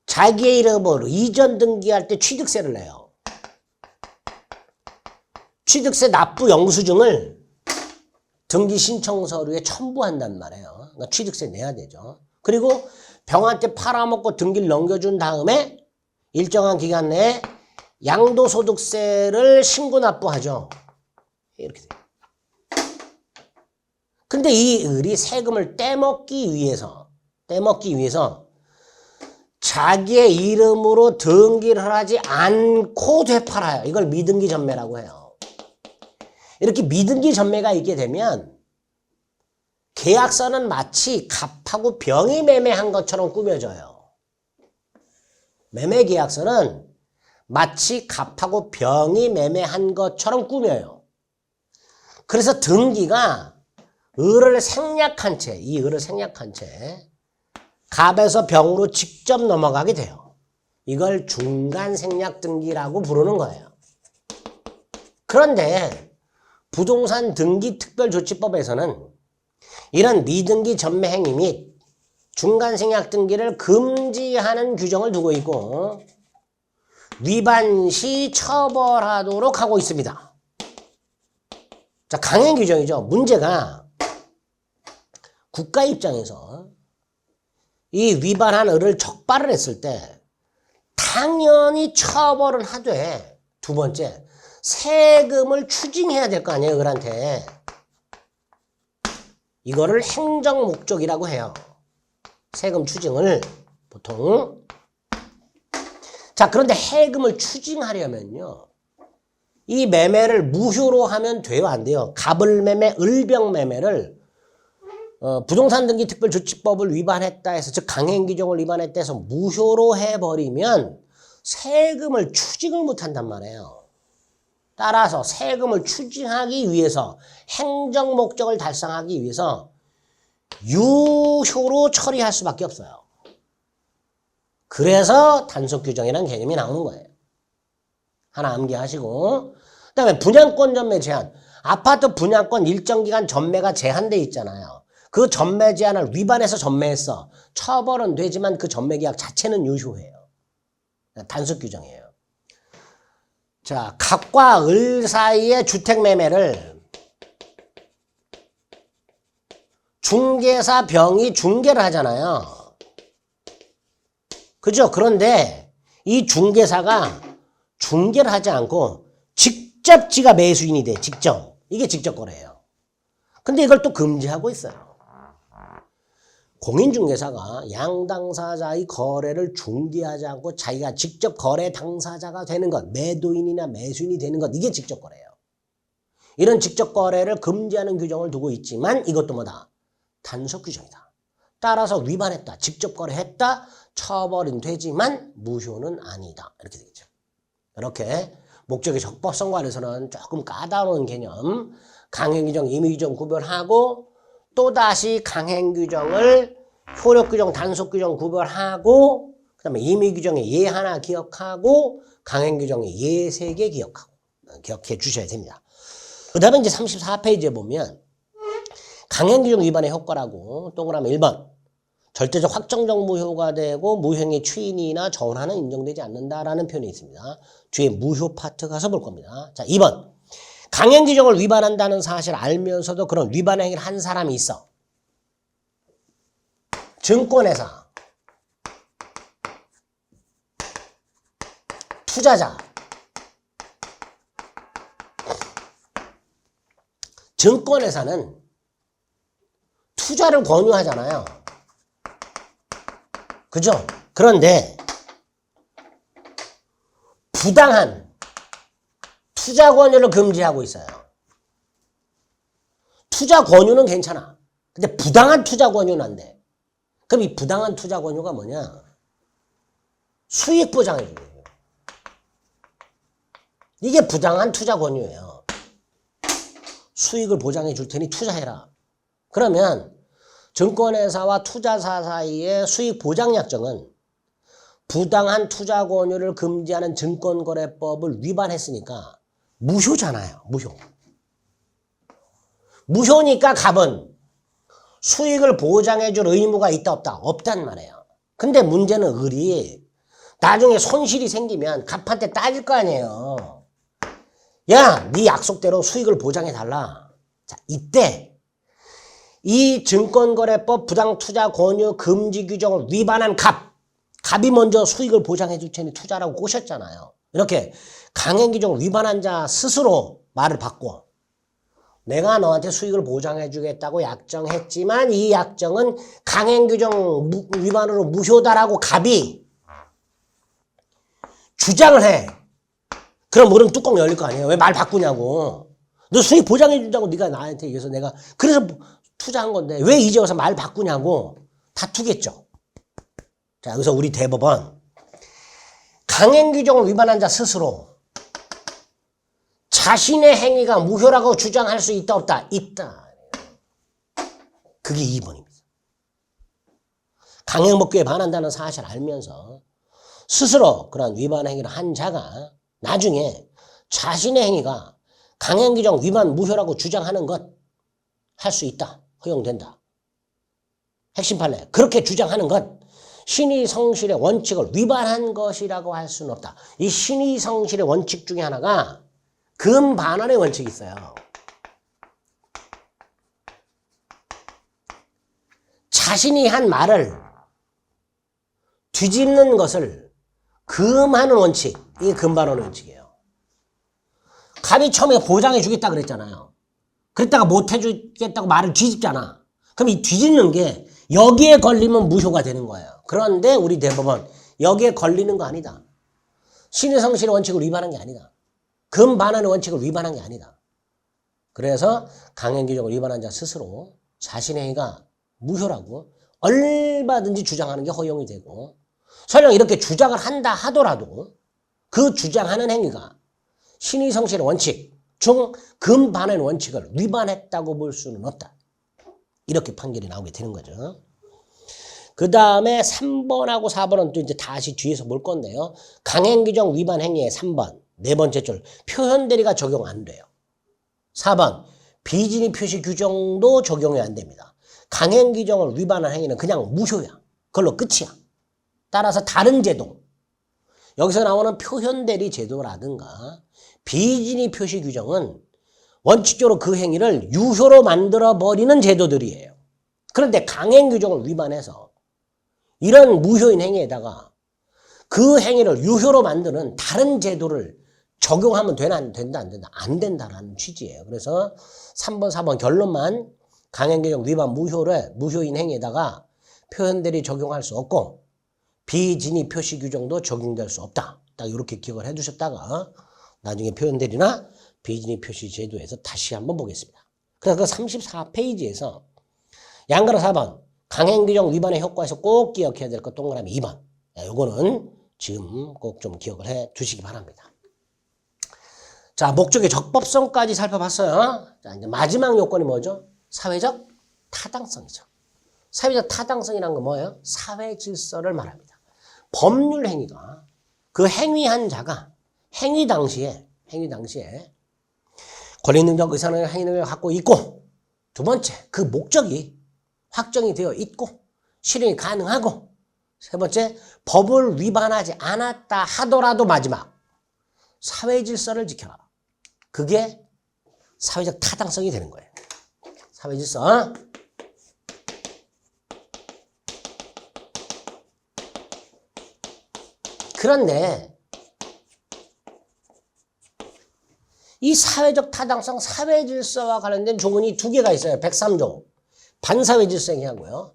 자기의 이름으로 이전 등기할 때 취득세를 내요. 취득세 납부 영수증을 등기 신청 서류에 첨부한단 말이에요. 그러니까 취득세 내야 되죠. 그리고 병한테 팔아먹고 등기를 넘겨준 다음에 일정한 기간 내에 양도소득세를 신고 납부하죠. 이렇게 돼요. 근데 이 을이 세금을 떼먹기 위해서 자기의 이름으로 등기를 하지 않고 되팔아요. 이걸 미등기 전매라고 해요. 이렇게 미등기 전매가 있게 되면 계약서는 마치 갑하고 병이 매매한 것처럼 꾸며져요. 매매 계약서는 마치 갑하고 병이 매매한 것처럼 꾸며요. 그래서 등기가 을을 생략한 채, 이 을을 생략한 채 갑에서 병으로 직접 넘어가게 돼요. 이걸 중간 생략 등기라고 부르는 거예요. 그런데 부동산 등기 특별조치법에서는 이런 미등기 전매 행위 및 중간 생략 등기를 금지하는 규정을 두고 있고 위반 시 처벌하도록 하고 있습니다. 자, 강행 규정이죠. 문제가 국가 입장에서 이 위반한 을을 적발을 했을 때 당연히 처벌은 하되 두 번째 세금을 추징해야 될 거 아니에요. 을한테. 이거를 행정 목적이라고 해요. 세금 추징을 보통. 자, 그런데 해금을 추징하려면요. 이 매매를 무효로 하면 돼요, 안 돼요? 갑을 매매, 을병 매매를 부동산 등기 특별조치법을 위반했다 해서 즉 강행 규정을 위반했다 해서 무효로 해버리면 세금을 추징을 못한단 말이에요. 따라서 세금을 추징하기 위해서 행정 목적을 달성하기 위해서 유효로 처리할 수밖에 없어요. 그래서 단속 규정이라는 개념이 나오는 거예요. 하나 암기하시고 그 다음에 분양권 전매 제한. 아파트 분양권 일정 기간 전매가 제한돼 있잖아요. 그 전매 제한을 위반해서 전매했어. 처벌은 되지만 그 전매 계약 자체는 유효해요. 단속 규정이에요. 자, 갑과 을 사이의 주택 매매를 중개사 병이 중개를 하잖아요. 그죠? 그런데 이 중개사가 중개를 하지 않고 직접 지가 매수인이 돼. 직접. 이게 직접 거래예요. 근데 이걸 또 금지하고 있어요. 공인중개사가 양당사자의 거래를 중개하지 않고 자기가 직접 거래 당사자가 되는 것, 매도인이나 매수인이 되는 것, 이게 직접 거래예요. 이런 직접 거래를 금지하는 규정을 두고 있지만 이것도 뭐다? 단속 규정이다. 따라서 위반했다, 직접 거래했다, 처벌은 되지만 무효는 아니다. 이렇게 되겠죠. 이렇게 목적의 적법성 관해서는 조금 까다로운 개념, 강행규정, 임의규정 구별하고 또다시 강행규정을 효력규정, 단속규정 구별하고 그 다음에 임의규정의 예 하나 기억하고 강행규정의 예 3개 기억해 주셔야 됩니다. 그 다음에 이제 34페이지에 보면 강행규정 위반의 효과라고 동그라미 1번 절대적 확정적 무효가 되고 무효행위 추인이나 전환은 인정되지 않는다라는 표현이 있습니다. 뒤에 무효 파트 가서 볼 겁니다. 자, 2번 강행규정을 위반한다는 사실을 알면서도 그런 위반 행위를 한 사람이 있어. 증권회사, 투자자, 증권회사는 투자를 권유하잖아요. 그죠? 그런데 부당한 투자 권유를 금지하고 있어요. 투자 권유는 괜찮아. 근데 부당한 투자 권유는 안 돼. 그럼 이 부당한 투자 권유가 뭐냐? 수익 보장해 주는 거예요. 이게 부당한 투자 권유예요. 수익을 보장해 줄 테니 투자해라. 그러면 증권회사와 투자사 사이의 수익 보장 약정은 부당한 투자 권유를 금지하는 증권거래법을 위반했으니까 무효잖아요. 무효. 무효니까 갑은 수익을 보장해줄 의무가 있다 없다? 없단 말이에요. 근데 문제는 을이 나중에 손실이 생기면 갑한테 따질 거 아니에요. 야, 네 약속대로 수익을 보장해달라. 자, 이때 이 증권거래법 부당투자 권유 금지 규정을 위반한 갑이 먼저 수익을 보장해줄 테니 투자라고 꼬셨잖아요. 이렇게 강행규정을 위반한 자 스스로 말을 바꿔. 내가 너한테 수익을 보장해주겠다고 약정했지만 이 약정은 강행규정 위반으로 무효다라고 갑이 주장을 해. 그럼 물은 뚜껑 열릴 거 아니에요. 왜 말 바꾸냐고. 너 수익 보장해준다고 네가 나한테 얘기해서 내가 그래서 투자한 건데 왜 이제 와서 말 바꾸냐고 다투겠죠. 자, 여기서 우리 대법원 강행규정을 위반한 자 스스로 자신의 행위가 무효라고 주장할 수 있다 없다? 있다. 그게 2번입니다. 강행법규에 반한다는 사실을 알면서 스스로 그런 위반 행위를 한 자가 나중에 자신의 행위가 강행규정 위반 무효라고 주장하는 것 할 수 있다. 허용된다. 핵심 판례. 그렇게 주장하는 것 신의성실의 원칙을 위반한 것이라고 할 수는 없다. 이 신의성실의 원칙 중에 하나가 금반환의 원칙이 있어요. 자신이 한 말을 뒤집는 것을 금하는 원칙. 이게 금반환의 원칙이에요. 갑이 처음에 보장해 주겠다 그랬잖아요. 그랬다가 못 해주겠다고 말을 뒤집잖아. 그럼 이 뒤집는 게 여기에 걸리면 무효가 되는 거예요. 그런데 우리 대법원 여기에 걸리는 거 아니다. 신의성실의 원칙을 위반한 게 아니다. 금반환의 원칙을 위반한 게 아니다. 그래서 강행규정을 위반한 자 스스로 자신의 행위가 무효라고 얼마든지 주장하는 게 허용이 되고 설령 이렇게 주장을 한다 하더라도 그 주장하는 행위가 신의성실의 원칙 중 금반환의 원칙을 위반했다고 볼 수는 없다. 이렇게 판결이 나오게 되는 거죠. 그 다음에 3번하고 4번은 또 이제 다시 뒤에서 볼 건데요. 강행규정 위반 행위의 3번, 네 번째 줄 표현대리가 적용 안 돼요. 4번 비진입 표시 규정도 적용이 안 됩니다. 강행규정을 위반한 행위는 그냥 무효야. 그걸로 끝이야. 따라서 다른 제도, 여기서 나오는 표현대리 제도라든가 비진입 표시 규정은 원칙적으로 그 행위를 유효로 만들어버리는 제도들이에요. 그런데 강행규정을 위반해서 이런 무효인 행위에다가 그 행위를 유효로 만드는 다른 제도를 적용하면 되나 안 된다 안 된다? 안 된다라는 취지예요. 그래서 3번 4번 결론만 강행규정 위반 무효인 행위에다가 표현대리 적용할 수 없고 비진입 표시 규정도 적용될 수 없다. 딱 이렇게 기억을 해두셨다가 나중에 표현대리나 비진입 표시 제도에서 다시 한번 보겠습니다. 그래서 그 34페이지에서 양가로 4번 강행규정 위반의 효과에서 꼭 기억해야 될 것 동그라미 2번. 요거는 지금 꼭 좀 기억을 해 두시기 바랍니다. 자, 목적의 적법성까지 살펴봤어요. 자, 이제 마지막 요건이 뭐죠? 사회적 타당성이죠. 사회적 타당성이란 건 뭐예요? 사회 질서를 말합니다. 법률 행위가 그 행위한 자가 행위 당시에 권리능력 의사능력 행위능력을 갖고 있고 두 번째 그 목적이 확정이 되어 있고 실행이 가능하고 세 번째 법을 위반하지 않았다 하더라도 마지막 사회 질서를 지켜라. 그게 사회적 타당성이 되는 거예요. 사회 질서. 그런데 이 사회적 타당성, 사회 질서와 관련된 조문이 두 개가 있어요. 103조 반사회 질서 행위하고요.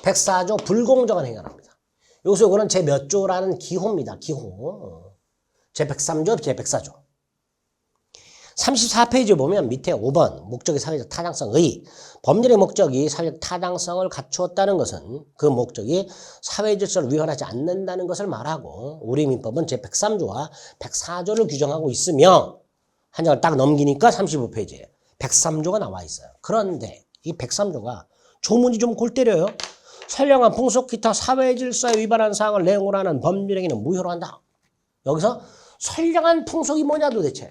104조 불공정한 행위랍니다. 여기서 이거는 제 몇 조라는 기호입니다. 기호. 제 103조, 제 104조. 34페이지 보면 밑에 5번 목적의 사회적 타당성의 법률의 목적이 사회적 타당성을 갖추었다는 것은 그 목적이 사회 질서를 위반하지 않는다는 것을 말하고 우리 민법은 제 103조와 104조를 규정하고 있으며 한 장을 딱 넘기니까 35페이지에 103조가 나와 있어요. 그런데 이 103조가 조문이 좀 골 때려요. 선량한 풍속 기타 사회 질서에 위반한 사항을 내용으로 하는 법률행위는 무효로 한다. 여기서 선량한 풍속이 뭐냐 도대체.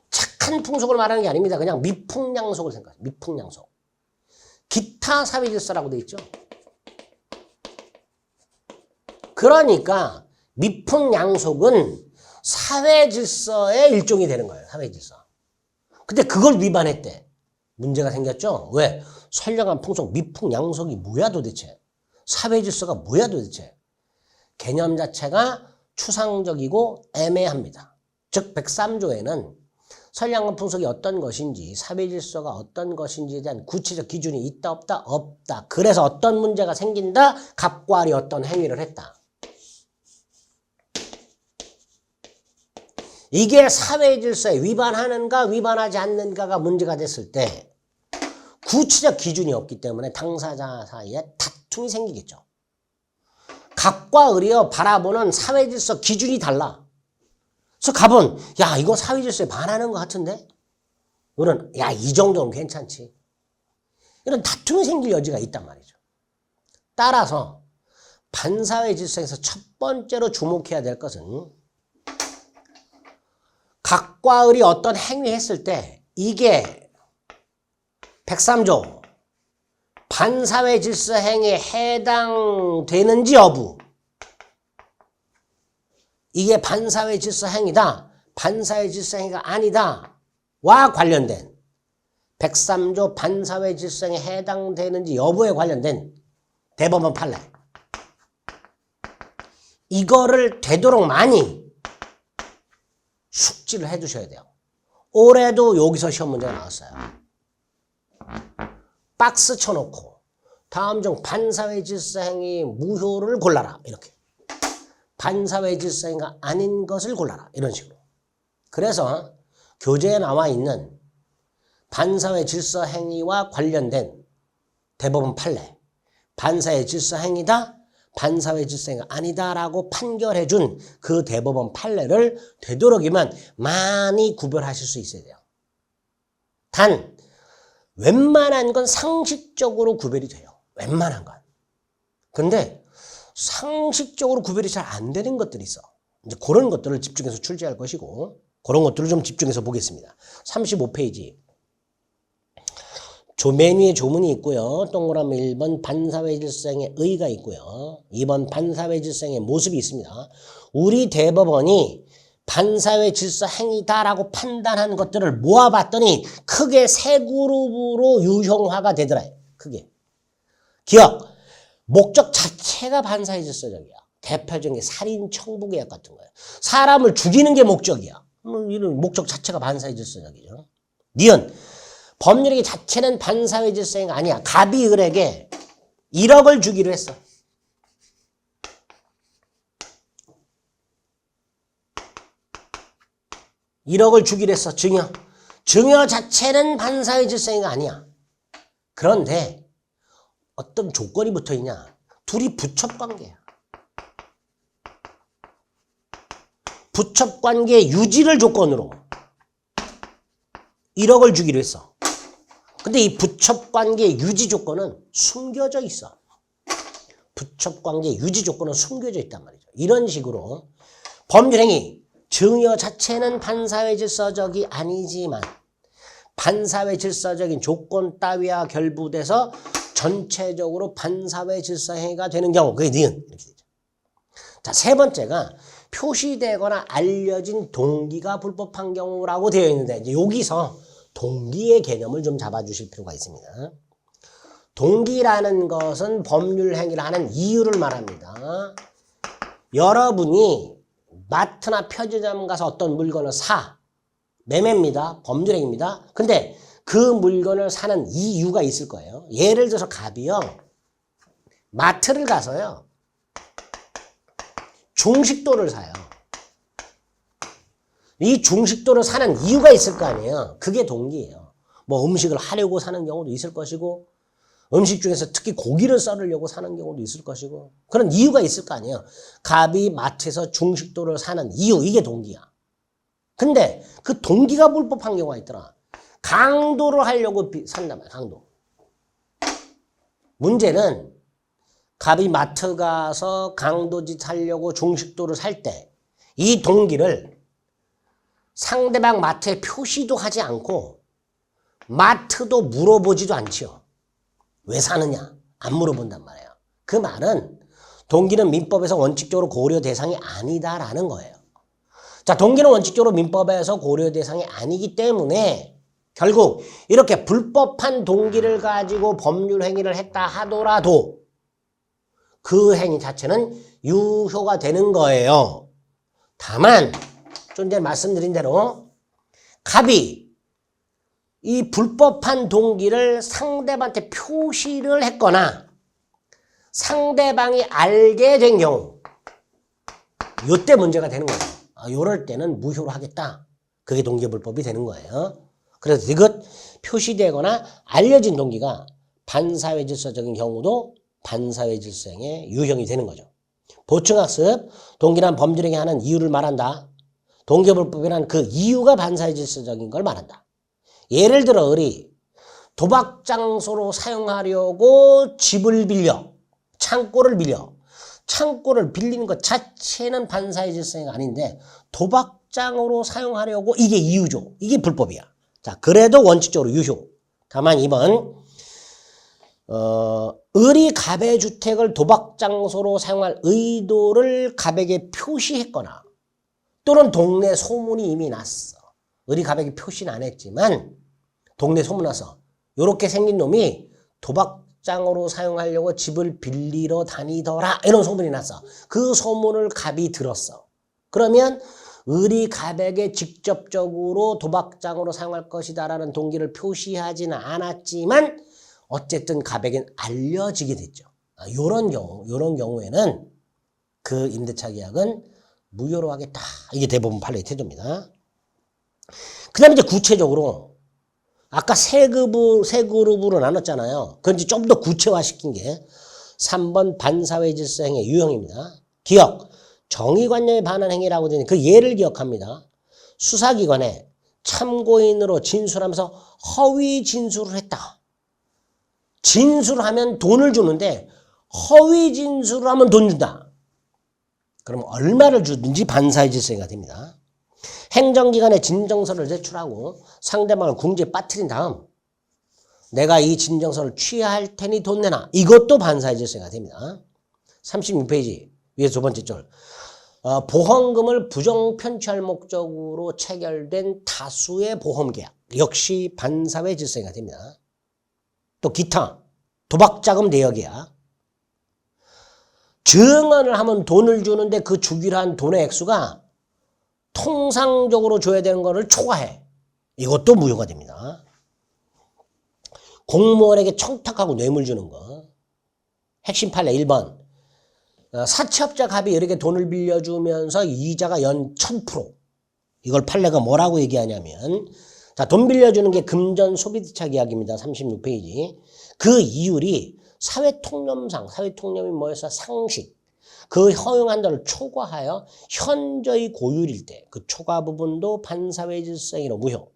착한 풍속을 말하는 게 아닙니다. 그냥 미풍양속을 생각해요. 미풍양속. 기타 사회 질서라고 돼 있죠. 그러니까 미풍양속은 사회 질서의 일종이 되는 거예요. 사회 질서. 근데 그걸 위반했대. 문제가 생겼죠. 왜? 선량한 풍속, 미풍양속이 뭐야 도대체? 사회 질서가 뭐야 도대체? 개념 자체가 추상적이고 애매합니다. 즉 103조에는 선량한 풍속이 어떤 것인지, 사회 질서가 어떤 것인지에 대한 구체적 기준이 있다 없다? 없다. 그래서 어떤 문제가 생긴다? 갑과 을이 어떤 행위를 했다. 이게 사회 질서에 위반하는가 위반하지 않는가가 문제가 됐을 때 구체적 기준이 없기 때문에 당사자 사이에 다툼이 생기겠죠. 갑과 을이요 바라보는 사회 질서 기준이 달라. 그래서 갑은 야 이거 사회 질서에 반하는 것 같은데? 을은 야 이 정도는 괜찮지. 이런 다툼이 생길 여지가 있단 말이죠. 따라서 반사회 질서에서 첫 번째로 주목해야 될 것은 갑과 을이 어떤 행위했을 때 이게 103조 반사회 질서 행위에 해당되는지 여부. 이게 반사회 질서 행위다. 반사회 질서 행위가 아니다. 와 관련된 103조 반사회 질서 행위에 해당되는지 여부에 관련된 대법원 판례. 이거를 되도록 많이 숙지를 해 두셔야 돼요. 올해도 여기서 시험 문제가 나왔어요. 박스 쳐놓고 다음 중 반사회 질서 행위 무효를 골라라. 이렇게. 반사회 질서 행위가 아닌 것을 골라라. 이런 식으로. 그래서 교재에 나와 있는 반사회 질서 행위와 관련된 대법원 판례. 반사회 질서 행위다. 반사회 질서 행위가 아니다라고 판결해준 그 대법원 판례를 되도록이면 많이 구별하실 수 있어야 돼요. 단 웬만한 건 상식적으로 구별이 돼요. 웬만한 건. 근데 상식적으로 구별이 잘 안 되는 것들이 있어. 이제 그런 것들을 집중해서 출제할 것이고 그런 것들을 좀 집중해서 보겠습니다. 35페이지. 맨 위에 조문이 있고요. 동그라미 1번 반사회 질서행의 의가 있고요. 2번 반사회 질서행의 모습이 있습니다. 우리 대법원이 반사회 질서 행위다라고 판단한 것들을 모아봤더니 크게 세 그룹으로 유형화가 되더라. 크게. 기억. 목적 자체가 반사회 질서적이야. 대표적인 게 살인 청부계약 같은 거예요. 사람을 죽이는 게 목적이야. 이런 목적 자체가 반사회 질서적이죠. 니은. 법률행위 자체는 반사회 질서 행위가 아니야. 갑이 을에게 1억을 주기로 했어. 증여. 증여 자체는 반사회 질서 행위가 아니야. 그런데 어떤 조건이 붙어 있냐? 둘이 부첩관계야. 부첩관계 유지를 조건으로 1억을 주기로 했어. 근데 이 부첩관계 유지 조건은 숨겨져 있어. 부첩관계 유지 조건은 숨겨져 있단 말이죠. 이런 식으로 법률행위 증여 자체는 반사회 질서적이 아니지만 반사회 질서적인 조건 따위와 결부돼서 전체적으로 반사회 질서 행위가 되는 경우 그게 니은 이렇게 되죠. 자, 세 번째가 표시되거나 알려진 동기가 불법한 경우라고 되어 있는데 이제 여기서 동기의 개념을 좀 잡아주실 필요가 있습니다. 동기라는 것은 법률 행위를 하는 이유를 말합니다. 여러분이 마트나 편의점 가서 어떤 물건을 사. 매매입니다. 법률 행위입니다. 근데 그 물건을 사는 이유가 있을 거예요. 예를 들어서 갑이요. 마트를 가서요. 중식도를 사요. 이 중식도를 사는 이유가 있을 거 아니에요. 그게 동기예요. 뭐 음식을 하려고 사는 경우도 있을 것이고 음식 중에서 특히 고기를 썰으려고 사는 경우도 있을 것이고 그런 이유가 있을 거 아니에요. 갑이 마트에서 중식도를 사는 이유 이게 동기야. 근데 그 동기가 불법한 경우가 있더라. 강도를 하려고 산단 말이야. 강도. 문제는 갑이 마트 가서 강도짓 하려고 중식도를 살 때 이 동기를 상대방 마트에 표시도 하지 않고 마트도 물어보지도 않지요. 왜 사느냐? 안 물어본단 말이에요. 그 말은 동기는 민법에서 원칙적으로 고려 대상이 아니다라는 거예요. 자, 동기는 원칙적으로 민법에서 고려 대상이 아니기 때문에 결국 이렇게 불법한 동기를 가지고 법률 행위를 했다 하더라도 그 행위 자체는 유효가 되는 거예요. 다만 좀 전에 말씀드린 대로 갑이 이 불법한 동기를 상대방한테 표시를 했거나 상대방이 알게 된 경우 이때 문제가 되는 거예요. 이럴 때는 무효로 하겠다. 그게 동기불법이 되는 거예요. 그래서 이것 표시되거나 알려진 동기가 반사회 질서적인 경우도 반사회 질서행위의 유형이 되는 거죠. 보충학습, 동기란 범죄행위 하는 이유를 말한다. 동기불법이란 그 이유가 반사회 질서적인 걸 말한다. 예를 들어 우리 도박장소로 사용하려고 집을 빌려, 창고를 빌려, 창고를 빌리는 것 자체는 반사회 질서가 아닌데 도박장으로 사용하려고 이게 이유죠. 이게 불법이야. 자, 그래도 원칙적으로 유효. 다만 이번 을이 갑의 주택을 도박장소로 사용할 의도를 갑에게 표시했거나 또는 동네 소문이 이미 났어. 을이 갑에게 표시는 안 했지만 동네 소문 나서 이렇게 생긴 놈이 도박장으로 사용하려고 집을 빌리러 다니더라 이런 소문이 났어. 그 소문을 갑이 들었어. 그러면 을이 갑에게 직접적으로 도박장으로 사용할 것이다 라는 동기를 표시하지는 않았지만 어쨌든 갑에겐 알려지게 됐죠. 요런 경우에는 그 임대차 계약은 무효로 하겠다. 이게 대법원 판례의 태도입니다. 그 다음에 이제 구체적으로 아까 세 그룹으로 나눴잖아요. 그건 이제 좀 더 구체화시킨 게 3번 반사회 질서 행위 유형입니다. 기억, 정의관념에 반한 행위라고 되는 그 예를 기억합니다. 수사기관에 참고인으로 진술하면서 허위 진술을 했다. 진술하면 돈을 주는데 허위 진술을 하면 돈 준다. 그럼 얼마를 주든지 반사회 질서가 됩니다. 행정기관에 진정서를 제출하고 상대방을 궁지에 빠뜨린 다음 내가 이 진정서를 취하할 테니 돈 내놔. 이것도 반사회 질서가 됩니다. 36페이지 위에 두 번째 줄. 보험금을 부정 편취할 목적으로 체결된 다수의 보험계약 역시 반사회 질서가 됩니다. 또 기타 도박자금 대여계약 증언을 하면 돈을 주는데 그 주기로 한 돈의 액수가 통상적으로 줘야 되는 거를 초과해. 이것도 무효가 됩니다. 공무원에게 청탁하고 뇌물 주는 거. 핵심 판례 1번. 사채업자 갑이 을에게 돈을 빌려주면서 이자가 연 1000%. 이걸 판례가 뭐라고 얘기하냐면 자, 돈 빌려주는 게 금전 소비대차 계약입니다. 36페이지. 그 이율이 사회통념이 뭐였어? 상식. 그 허용한 돈을 초과하여 현저히 고율일 때 그 초과 부분도 반사회 질서행위로 무효.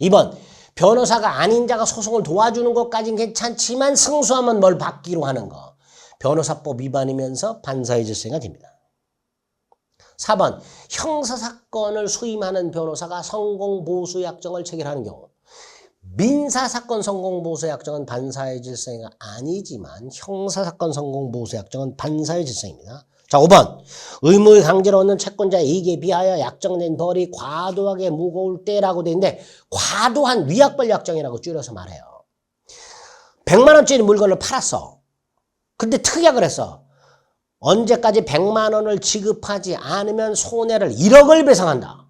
2번. 변호사가 아닌 자가 소송을 도와주는 것까지는 괜찮지만 승소하면 뭘 받기로 하는 거. 변호사법 위반이면서 반사회 질서행위가 됩니다. 4번. 형사사건을 수임하는 변호사가 성공보수약정을 체결하는 경우. 민사사건 성공보수약정은 반사회 질서행위가 아니지만 형사사건 성공보수약정은 반사회 질서입니다. 자, 5번. 의무의 강제로 얻는 채권자의 이익에 비하여 약정된 벌이 과도하게 무거울 때라고 되어 있는데 과도한 위약벌 약정이라고 줄여서 말해요. 100만 원짜리 물건을 팔았어. 근데 특약을 했어. 언제까지 100만 원을 지급하지 않으면 손해를 1억을 배상한다.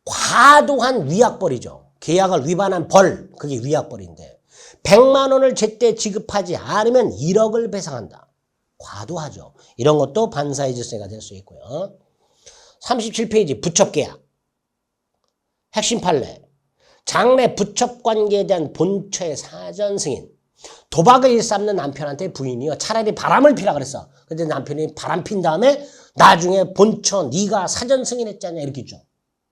과도한 위약벌이죠. 계약을 위반한 벌, 그게 위약벌인데 100만 원을 제때 지급하지 않으면 1억을 배상한다. 과도하죠. 이런 것도 반사회 질서가 될 수 있고요. 37페이지 부첩계약. 핵심 판례. 장래 부첩관계에 대한 본처의 사전 승인. 도박을 일삼는 남편한테 부인이요. 차라리 바람을 피라 그랬어. 근데 남편이 바람 핀 다음에 나중에 본처 네가 사전 승인했잖냐 이렇게 있죠.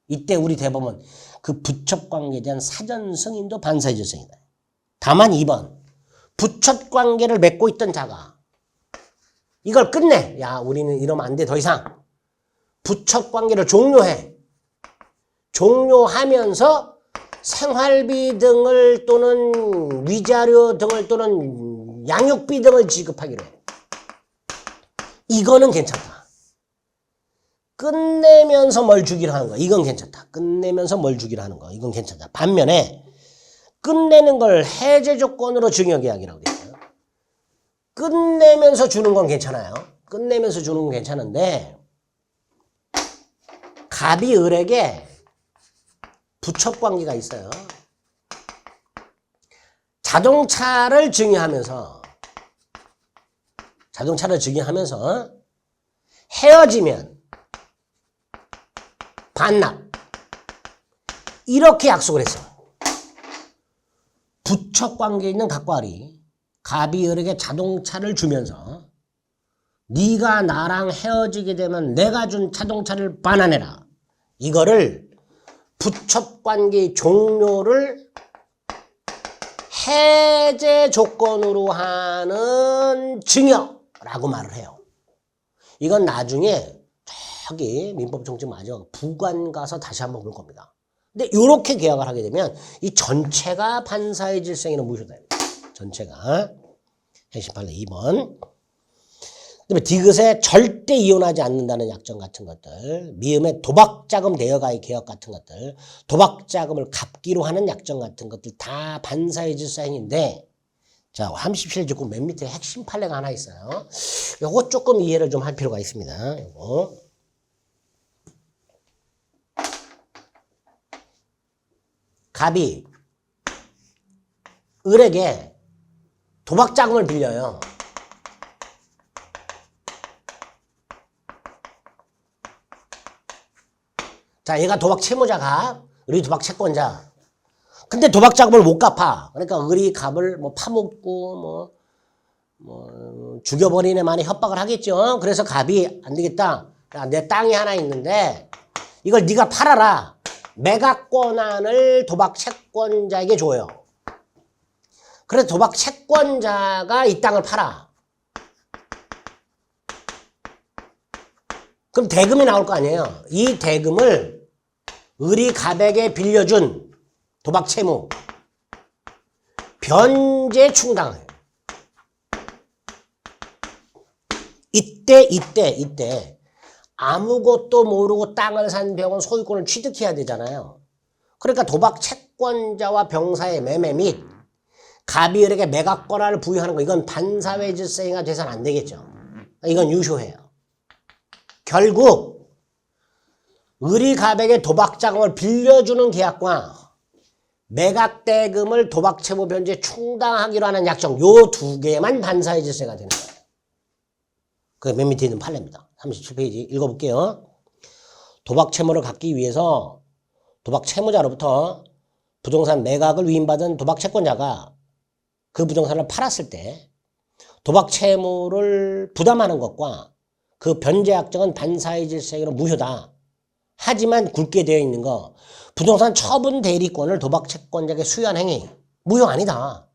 이때 우리 대법원 그 부첩관계에 대한 사전 승인도 반사회 질서이다. 다만 2번 부첩 관계를 맺고 있던 자가 이걸 끝내. 야, 우리는 이러면 안 돼. 더 이상. 부첩 관계를 종료해. 종료하면서 생활비 등을 또는 위자료 등을 또는 양육비 등을 지급하기로 해. 이거는 괜찮다. 끝내면서 뭘 주기로 하는 거. 이건 괜찮다. 끝내면서 뭘 주기로 하는 거. 이건 괜찮다. 반면에 끝내는 걸 해제 조건으로 증여계약이라고 되어 있어요. 끝내면서 주는 건 괜찮아요. 끝내면서 주는 건 괜찮은데 갑이 을에게 부첩 관계가 있어요. 자동차를 증여하면서 헤어지면 반납 이렇게 약속을 했어. 부첩 관계에 있는 갑과 을이 갑이 을에게 자동차를 주면서 네가 나랑 헤어지게 되면 내가 준 자동차를 반환해라. 이거를 부첩 관계의 종료를 해제 조건으로 하는 증여라고 말을 해요. 이건 나중에 저기 민법 총칙 마저 부관 가서 다시 한번 볼 겁니다. 근데 이렇게 계약을 하게 되면 이 전체가 반사의 질성에는 무효다. 전체가. 핵심 판례 2번. 그다음에 디귿에 절대 이혼하지 않는다는 약정 같은 것들, 미음의 도박자금 대여가의 개혁 같은 것들, 도박자금을 갚기로 하는 약정 같은 것들 다 반사의 질서행위인데, 자, 37직구 맨 밑에 핵심 판례가 하나 있어요. 요거 조금 이해를 좀 할 필요가 있습니다. 요거. 갑이 을에게 도박자금을 빌려요. 자, 얘가 도박 채무자가, 을이 도박 채권자. 근데 도박 자금을 못 갚아. 그러니까 을이 갑을 뭐 파묻고 죽여버리네 많이 협박을 하겠죠. 그래서 갑이 안 되겠다. 야, 내 땅이 하나 있는데 이걸 네가 팔아라. 매각 권한을 도박 채권자에게 줘요. 그래서 도박 채권자가 이 땅을 팔아. 그럼 대금이 나올 거 아니에요. 이 대금을 을이 갑에게 빌려준 도박 채무 변제 충당을 이때 아무것도 모르고 땅을 산 병은 소유권을 취득해야 되잖아요. 그러니까 도박 채권자와 병사의 매매 및 갑이 을에게 매각 권한을 부여하는 거 이건 반사회 질서행위가 돼서는 안 되겠죠. 이건 유효해요. 결국 을이 갑에게 도박 자금을 빌려주는 계약과 매각 대금을 도박 채무 변제 충당하기로 하는 약정 요 두 개만 반사의 질서가 되는 거예요. 그게 맨 밑에 있는 판례입니다. 37페이지 읽어볼게요. 도박 채무를 갚기 위해서 도박 채무자로부터 부동산 매각을 위임받은 도박 채권자가 그 부동산을 팔았을 때 도박 채무를 부담하는 것과 그 변제 약정은 반사의 질서행위로 무효다. 하지만 굵게 되어 있는 거 부동산 처분 대리권을 도박 채권자에게 수여한 행위 무효 아니다.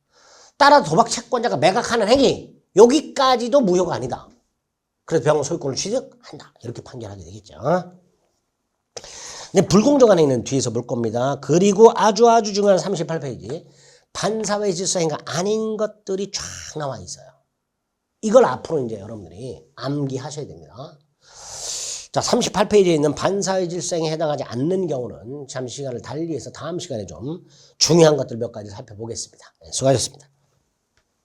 따라 도박 채권자가 매각하는 행위 여기까지도 무효가 아니다. 그래서 병원 소유권을 취득한다. 이렇게 판결하게 되겠죠. 근데 불공정한 행위는 뒤에서 볼 겁니다. 그리고 아주 중요한 38페이지 반사회 질서행위가 아닌 것들이 쫙 나와 있어요. 이걸 앞으로 이제 여러분들이 암기하셔야 됩니다. 자, 38페이지에 있는 반사회 질서행위에 해당하지 않는 경우는 잠시 시간을 달리해서 다음 시간에 좀 중요한 것들 몇 가지 살펴보겠습니다. 네, 수고하셨습니다.